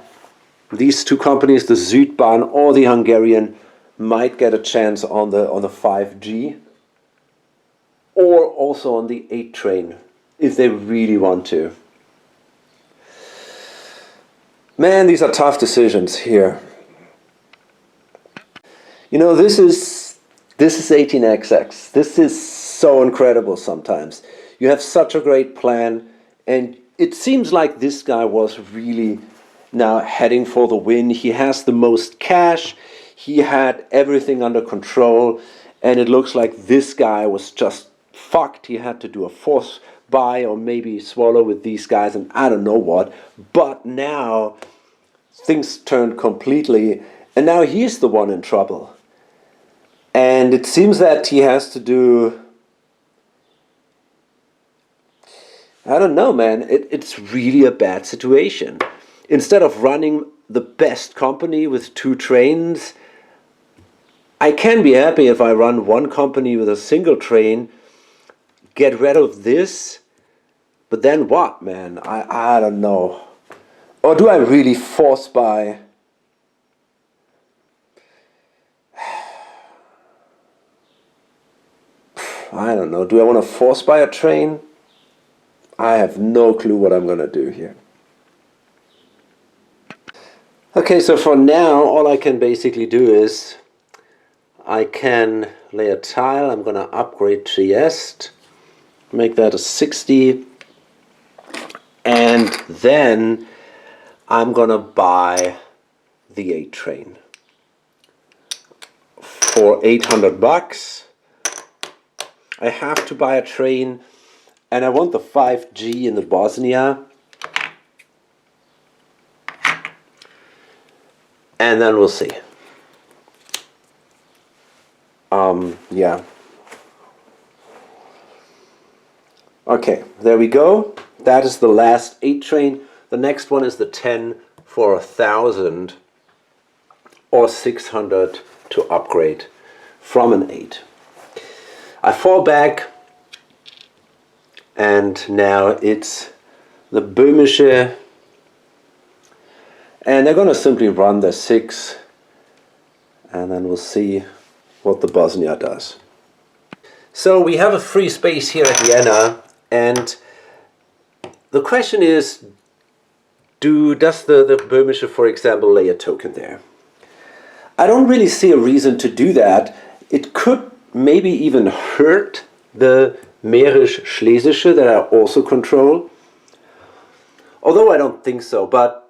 A: these two companies, the Südbahn or the Hungarian, might get a chance on the 5G or also on the 8 train if they really want to. Man, these are tough decisions here. You know, this is 18XX. This is so incredible sometimes. You have such a great plan, and it seems like this guy was really now heading for the win. He has the most cash, he had everything under control, and it looks like this guy was just fucked. He had to do a force buy or maybe swallow with these guys, and I don't know what. But now things turned completely, and now he's the one in trouble. And it seems that he has to do, I don't know, man. It's really a bad situation. Instead of running the best company with 2 trains, I can be happy if I run one company with a single train, get rid of this, but then what, man? I don't know. Or do I really force buy? I don't know. Do I want to force buy a train? I have no clue what I'm going to do here. Okay, so for now, all I can basically do is I can lay a tile. I'm going to upgrade Trieste, make that a 60, and then I'm going to buy the 8 train for 800 bucks. I have to buy a train, and I want the 5G in the Bosnia. And then we'll see. Yeah. Okay, there we go. That is the last 8 train. The next one is the 10 for 1,000 or 600 to upgrade from an 8. I fall back, and now it's the Böhmische, and they're going to simply run their 6, and then we'll see what the Bosnia does. So we have a free space here at Vienna, and the question is, does the Böhmische, for example, lay a token there? I don't really see a reason to do that. It could maybe even hurt the Mährisch-Schlesische that I also control. Although I don't think so, but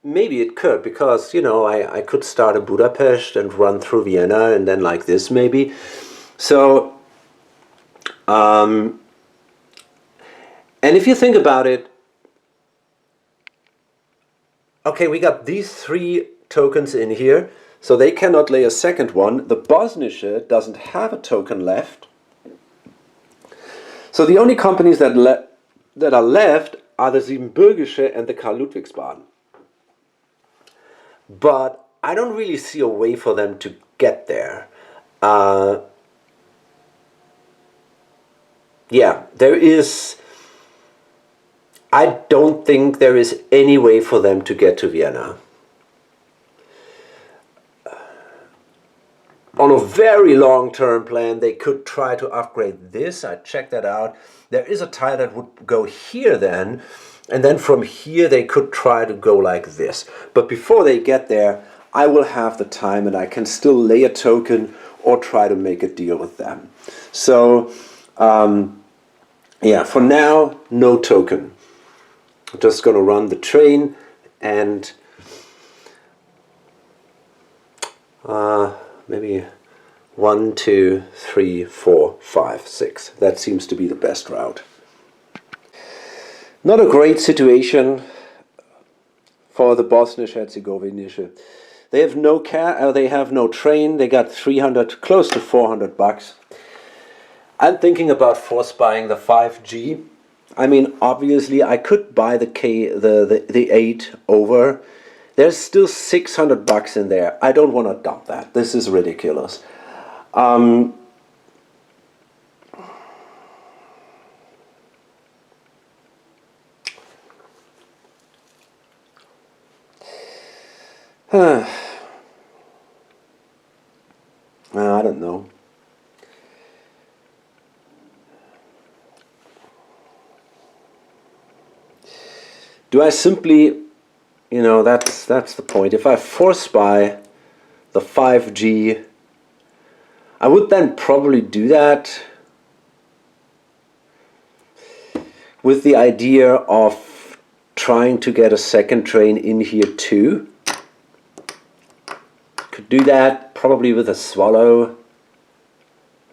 A: maybe it could, because, you know, I could start a Budapest and run through Vienna and then like this maybe. So, and if you think about it, okay, we got these 3 tokens in here, so they cannot lay a second one. The Bosnische doesn't have a token left. So the only companies that are left are the Siebenbürgische and the Karl-Ludwigsbahn. But I don't really see a way for them to get there. Yeah, there is... I don't think there is any way for them to get to Vienna. On a very long-term plan, they could try to upgrade this. I checked that out. There is a tile that would go here then, and then from here they could try to go like this. But before they get there, I will have the time, and I can still lay a token or try to make a deal with them. So, yeah, for now, no token. I'm just going to run the train, and maybe 1, 2, 3, 4, 5, 6. That seems to be the best route. Not a great situation for the Bosnisch-Herzegovinische. They have no they have no train. They got 300, close to 400 bucks. I'm thinking about force buying the 5G. I mean, obviously, I could buy the 8 over. There's still 600 bucks in there. I don't want to dump that. This is ridiculous. I don't know. Do I simply, that's the point. If I force buy the 5G, I would then probably do that with the idea of trying to get a second train in here too. Could do that probably with a swallow.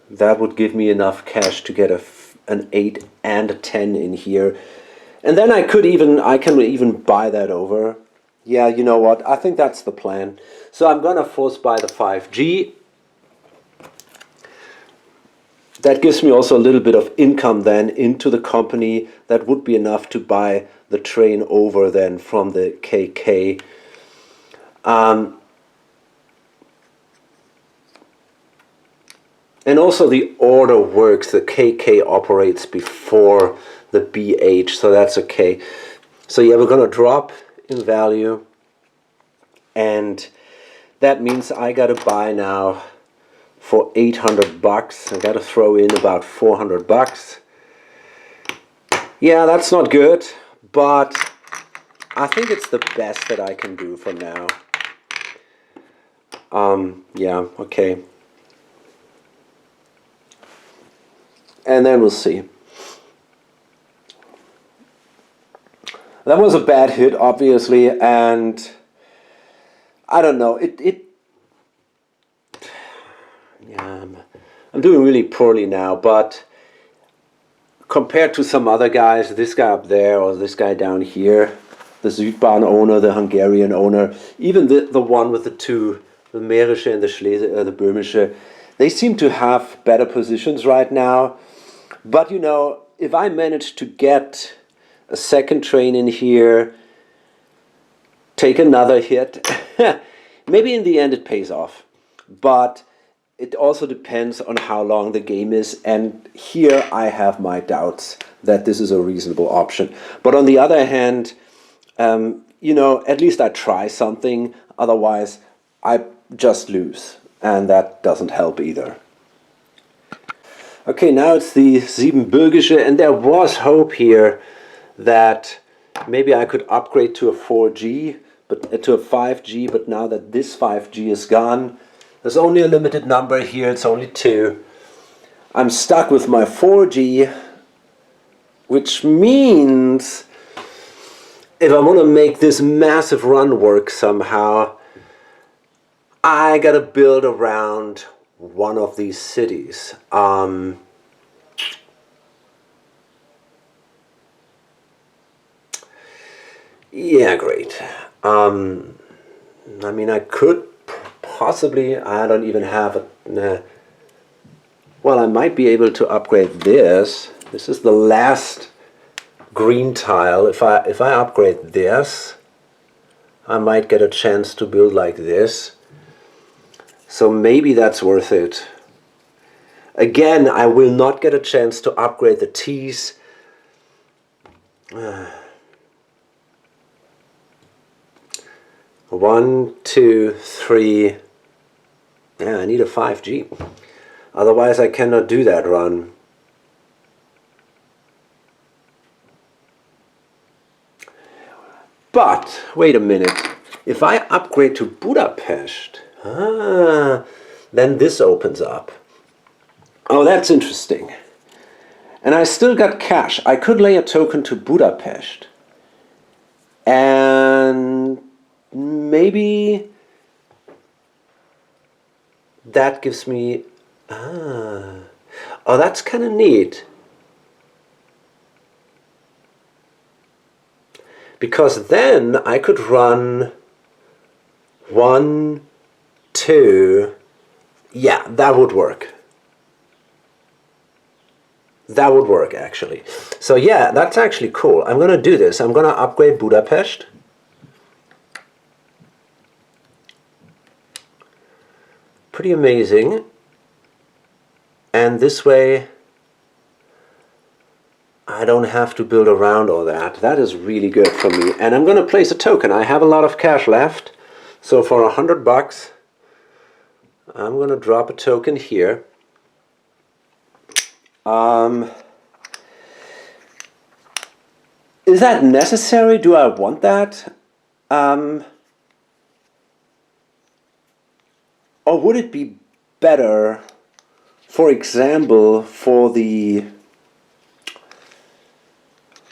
A: That would give me enough cash to get an 8 and a 10 in here. And then I can even buy that over. Yeah, you know what? I think that's the plan. So I'm gonna force buy the 5G. That gives me also a little bit of income then into the company. That would be enough to buy the train over then from the KK. And also the order works. The KK operates before the BH, so that's okay. So yeah, we're gonna drop in value, and that means I gotta buy now for 800 bucks. I gotta throw in about 400 bucks. Yeah, that's not good, but I think it's the best that I can do for now. Yeah, okay. And then we'll see. That was a bad hit, obviously, and I don't know. Yeah, I'm doing really poorly now, but compared to some other guys, this guy up there or this guy down here, the Südbahn owner, the Hungarian owner, even the one with the two, the Mährische and the Böhmische, they seem to have better positions right now. But if I manage to get a second train in here, take another hit, maybe in the end it pays off. But it also depends on how long the game is, and here I have my doubts that this is a reasonable option. But on the other hand, at least I try something, otherwise I just lose, and that doesn't help either. Okay, now it's the Siebenbürgische, and there was hope here that maybe I could upgrade to a 4G, but to a 5G, but now that this 5G is gone, there's only a limited number here, it's only 2. I'm stuck with my 4G, which means if I want to make this massive run work somehow, I gotta build around one of these cities. Yeah, great. I mean, I could possibly, I don't even have a, well, I might be able to upgrade this. This is the last green tile. If I upgrade this, I might get a chance to build like this. So maybe that's worth it. Again, I will not get a chance to upgrade the T's. 1, 2, 3. Yeah, I need a 5G. Otherwise I cannot do that run. But, wait a minute. If I upgrade to Budapest, then this opens up. Oh, that's interesting. And I still got cash. I could lay a token to Budapest. And maybe that gives me... Oh, that's kind of neat. Because then I could run 1, 2... Yeah, that would work. That would work, actually. So yeah, that's actually cool. I'm going to do this. I'm going to upgrade Budapest. Pretty amazing. And this way, I don't have to build around all that. That is really good for me. And I'm going to place a token. I have a lot of cash left. So for $100, I'm going to drop a token here. Is that necessary? Do I want that? Or would it be better, for example, for the...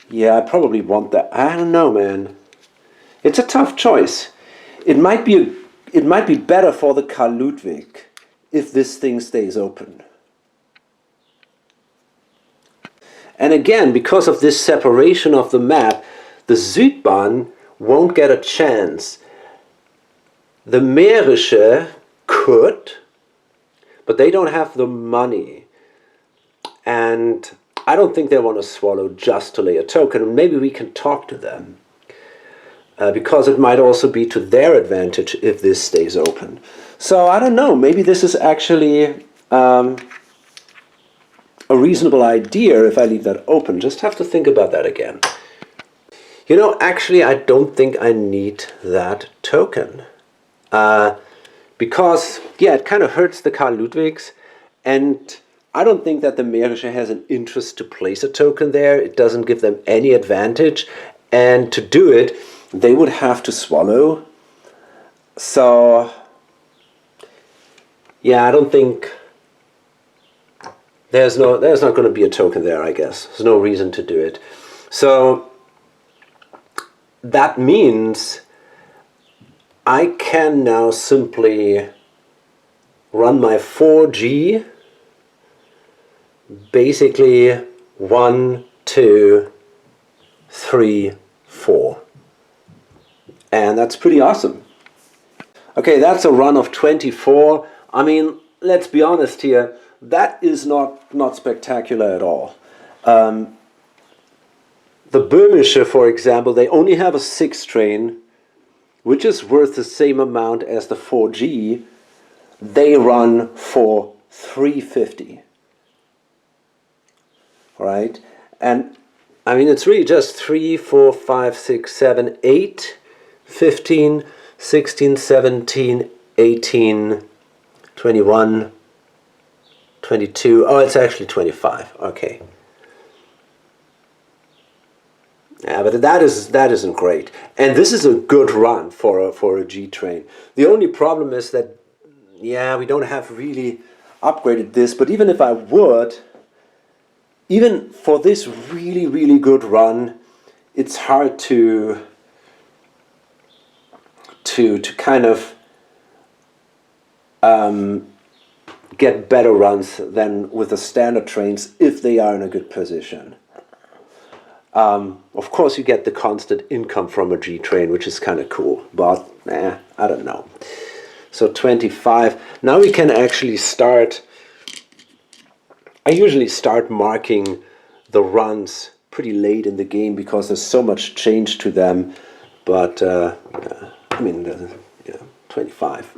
A: Yeah, I probably want that. I don't know, man. It's a tough choice. It might be better for the Karl Ludwig if this thing stays open. And again, because of this separation of the map, the Südbahn won't get a chance. The Mährische could, but they don't have the money. And I don't think they want to swallow just to lay a token. Maybe we can talk to them. Because it might also be to their advantage if this stays open. So I don't know, maybe this is actually a reasonable idea if I leave that open. Just have to think about that again. You know, actually I don't think I need that token. Because, yeah, it kind of hurts the Karl Ludwigs, and I don't think that the Mährische has an interest to place a token there. It doesn't give them any advantage, and to do it, they would have to swallow. So, yeah, I don't think there's not going to be a token there, I guess. There's no reason to do it. So that means I can now simply run my 4G, basically 1, 2, 3, 4. And that's pretty awesome. Okay, that's a run of 24. I mean, let's be honest here, that is not spectacular at all. The Böhmische, for example, they only have a 6 train, which is worth the same amount as the 4G. They run for 350. Right? And I mean, it's really just 3, 4, 5, 6, 7, 8, 15, 16, 17, 18, 21, 22. Oh, it's actually 25. Okay. Yeah, but that isn't great. And this is a good run for a G train. The only problem is that, yeah, we don't have really upgraded this. But even if I would, even for this really, really good run, it's hard to kind of get better runs than with the standard trains if they are in a good position. Of course, you get the constant income from a G train, which is kind of cool, but I don't know. So 25. Now we can actually start. I usually start marking the runs pretty late in the game because there's so much change to them. But I mean, 25.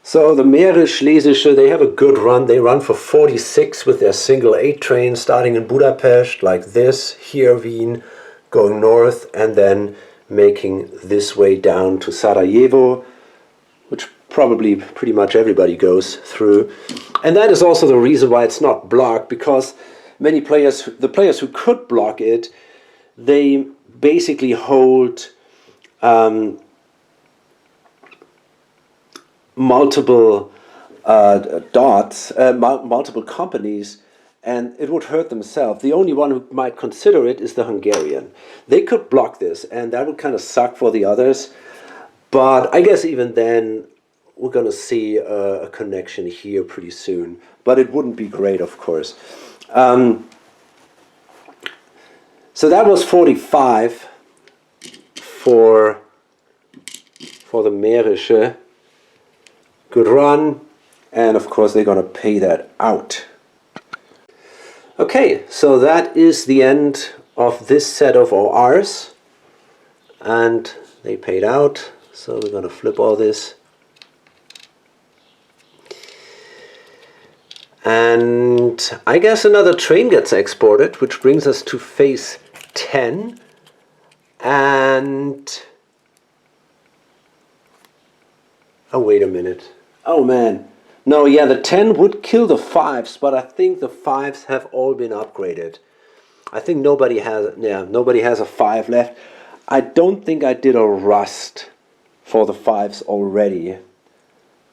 A: So the Mährisch-Schlesische, they have a good run. They run for 46 with their single 8 train, starting in Budapest like this, here Wien, going north, and then making this way down to Sarajevo, which probably pretty much everybody goes through. And that is also the reason why it's not blocked, because many players, the players who could block it, they basically hold multiple dots, multiple companies, and it would hurt themselves. The only one who might consider it is the Hungarian. They could block this, and that would kind of suck for the others. But I guess even then, we're going to see a connection here pretty soon. But it wouldn't be great, of course. So that was 45 for the Mährische. Good run, and of course they're going to pay that out. Okay, so that is the end of this set of ORs, and they paid out. So we're going to flip all this. And I guess another train gets exported, which brings us to phase 10. And Oh, wait a minute. Oh, man. No, yeah, the 10 would kill the 5s, but I think the 5s have all been upgraded. I think nobody has a 5 left. I don't think I did a rust for the 5s already.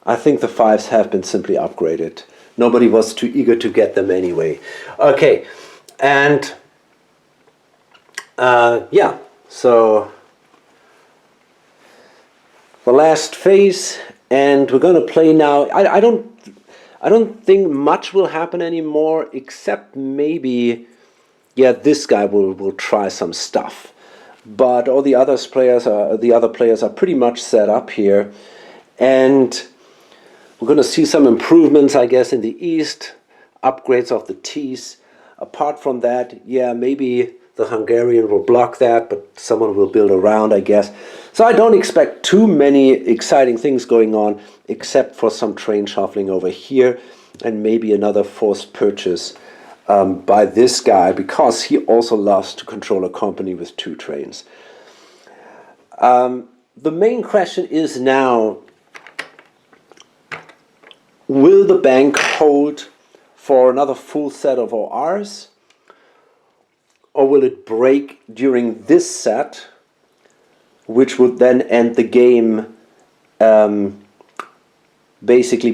A: I think the 5s have been simply upgraded. Nobody was too eager to get them anyway. Okay, and yeah, so the last phase, and we're gonna play now. I don't think much will happen anymore, except maybe, yeah, this guy will try some stuff. But all the other players are pretty much set up here, and we're going to see some improvements, I guess, in the east, upgrades of the T's. Apart from that, yeah, maybe the Hungarian will block that, but someone will build around, I guess. So I don't expect too many exciting things going on, except for some train shuffling over here, and maybe another forced purchase by this guy, because he also loves to control a company with 2 trains. The main question is now, will the bank hold for another full set of ORs, or will it break during this set, which would then end the game, basically,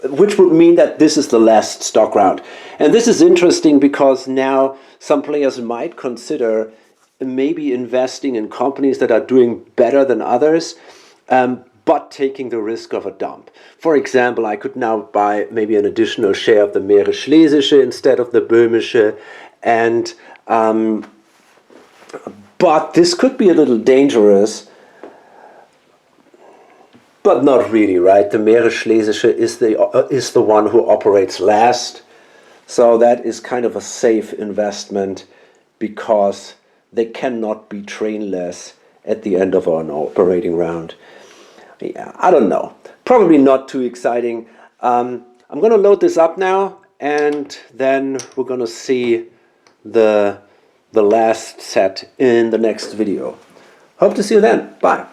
A: which would mean that this is the last stock round. And this is interesting because now some players might consider maybe investing in companies that are doing better than others, but taking the risk of a dump. For example, I could now buy maybe an additional share of the Mährisch-Schlesische instead of the Böhmische, and but this could be a little dangerous. But not really, right? The Mährisch-Schlesische is the one who operates last, so that is kind of a safe investment because they cannot be trainless at the end of an operating round. Yeah, I don't know. Probably not too exciting. I'm going to load this up now, and then we're going to see the last set in the next video. Hope to see you then. Bye.